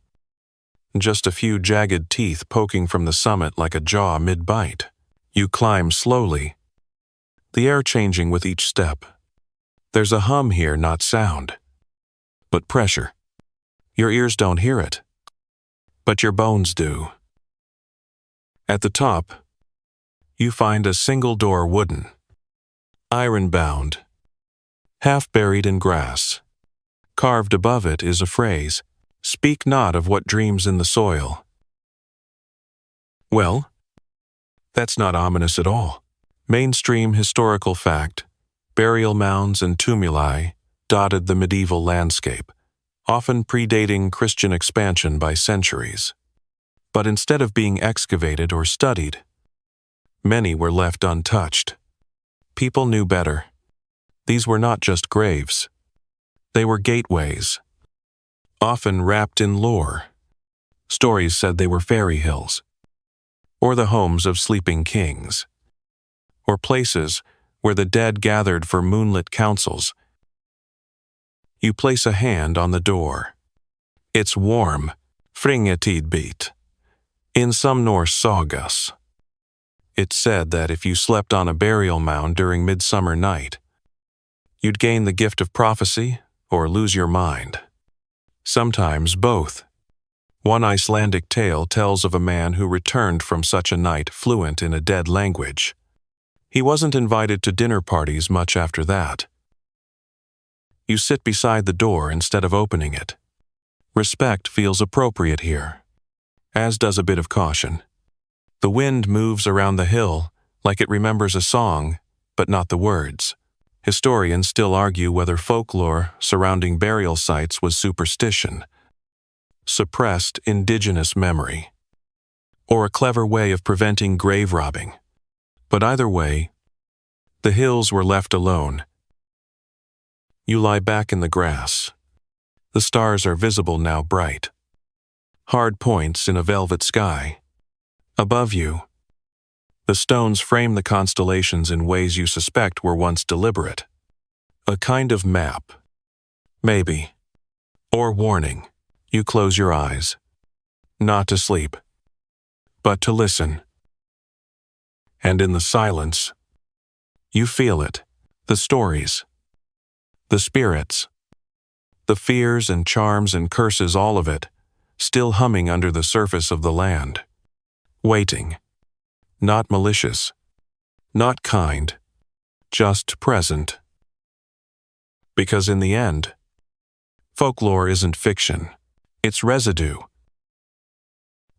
just a few jagged teeth poking from the summit like a jaw mid-bite. You climb slowly, the air changing with each step. There's a hum here, not sound, but pressure. Your ears don't hear it, but your bones do. At the top, you find a single-door wooden, iron-bound, half buried in grass. Carved above it is a phrase, "Speak not of what dreams in the soil." Well, that's not ominous at all. Mainstream historical fact, burial mounds and tumuli dotted the medieval landscape, often predating Christian expansion by centuries. But instead of being excavated or studied, many were left untouched. People knew better. These were not just graves. They were gateways, often wrapped in lore. Stories said they were fairy hills, or the homes of sleeping kings, or places where the dead gathered for moonlit councils. You place a hand on the door. It's warm, fringetidbit. In some Norse sagas, it's said that if you slept on a burial mound during midsummer night, you'd gain the gift of prophecy or lose your mind. Sometimes both. One Icelandic tale tells of a man who returned from such a night fluent in a dead language. He wasn't invited to dinner parties much after that. You sit beside the door instead of opening it. Respect feels appropriate here, as does a bit of caution. The wind moves around the hill like it remembers a song, but not the words. Historians still argue whether folklore surrounding burial sites was superstition, suppressed indigenous memory, or a clever way of preventing grave robbing. But either way, the hills were left alone. You lie back in the grass. The stars are visible now, bright, hard points in a velvet sky. Above you, the stones frame the constellations in ways you suspect were once deliberate. A kind of map, maybe, or warning. You close your eyes, not to sleep, but to listen. And in the silence, you feel it, the stories, the spirits, the fears and charms and curses, all of it, still humming under the surface of the land. Waiting. Not malicious. Not kind. Just present. Because in the end, folklore isn't fiction. It's residue.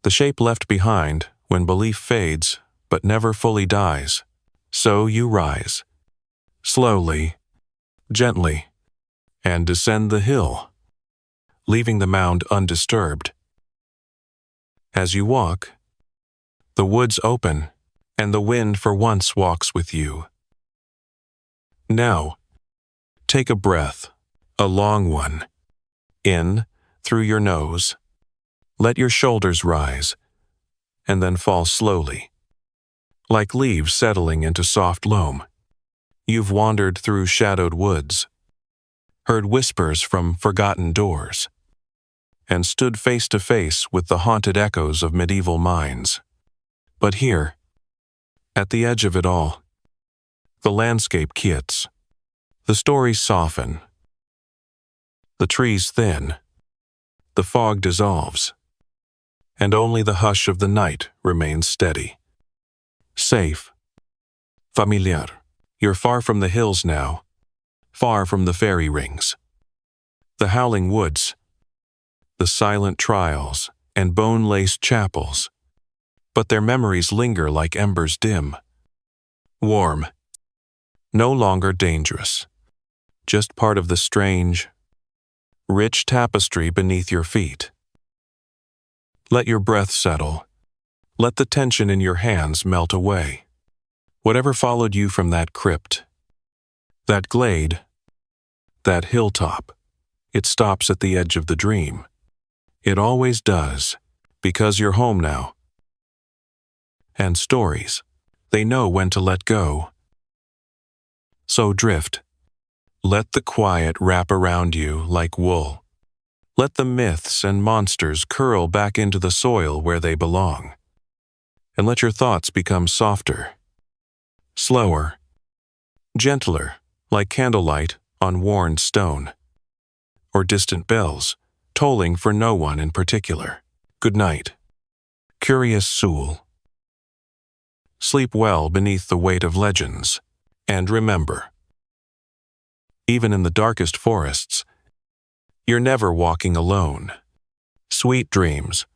The shape left behind when belief fades but never fully dies. So you rise. Slowly, gently, and descend the hill, leaving the mound undisturbed. As you walk, the woods open, and the wind for once walks with you. Now, take a breath, a long one. In, through your nose. Let your shoulders rise, and then fall slowly. Like leaves settling into soft loam. You've wandered through shadowed woods, heard whispers from forgotten doors, and stood face to face with the haunted echoes of medieval minds. But here, at the edge of it all, the landscape quiets. The stories soften. The trees thin. The fog dissolves. And only the hush of the night remains steady. Safe. Familiar. You're far from the hills now. Far from the fairy rings. The howling woods. The silent trials and bone-laced chapels. But their memories linger like embers dim. Warm. No longer dangerous. Just part of the strange, rich tapestry beneath your feet. Let your breath settle. Let the tension in your hands melt away. Whatever followed you from that crypt, that glade, that hilltop, It stops at the edge of the dream. It always does, because you're home now. And stories, they know when to let go. So drift. Let the quiet wrap around you like wool. Let the myths and monsters curl back into the soil where they belong. And let your thoughts become softer, slower, gentler, like candlelight on worn stone, or distant bells, tolling for no one in particular. Good night, curious soul. Sleep well beneath the weight of legends, and remember, even in the darkest forests, you're never walking alone. Sweet dreams.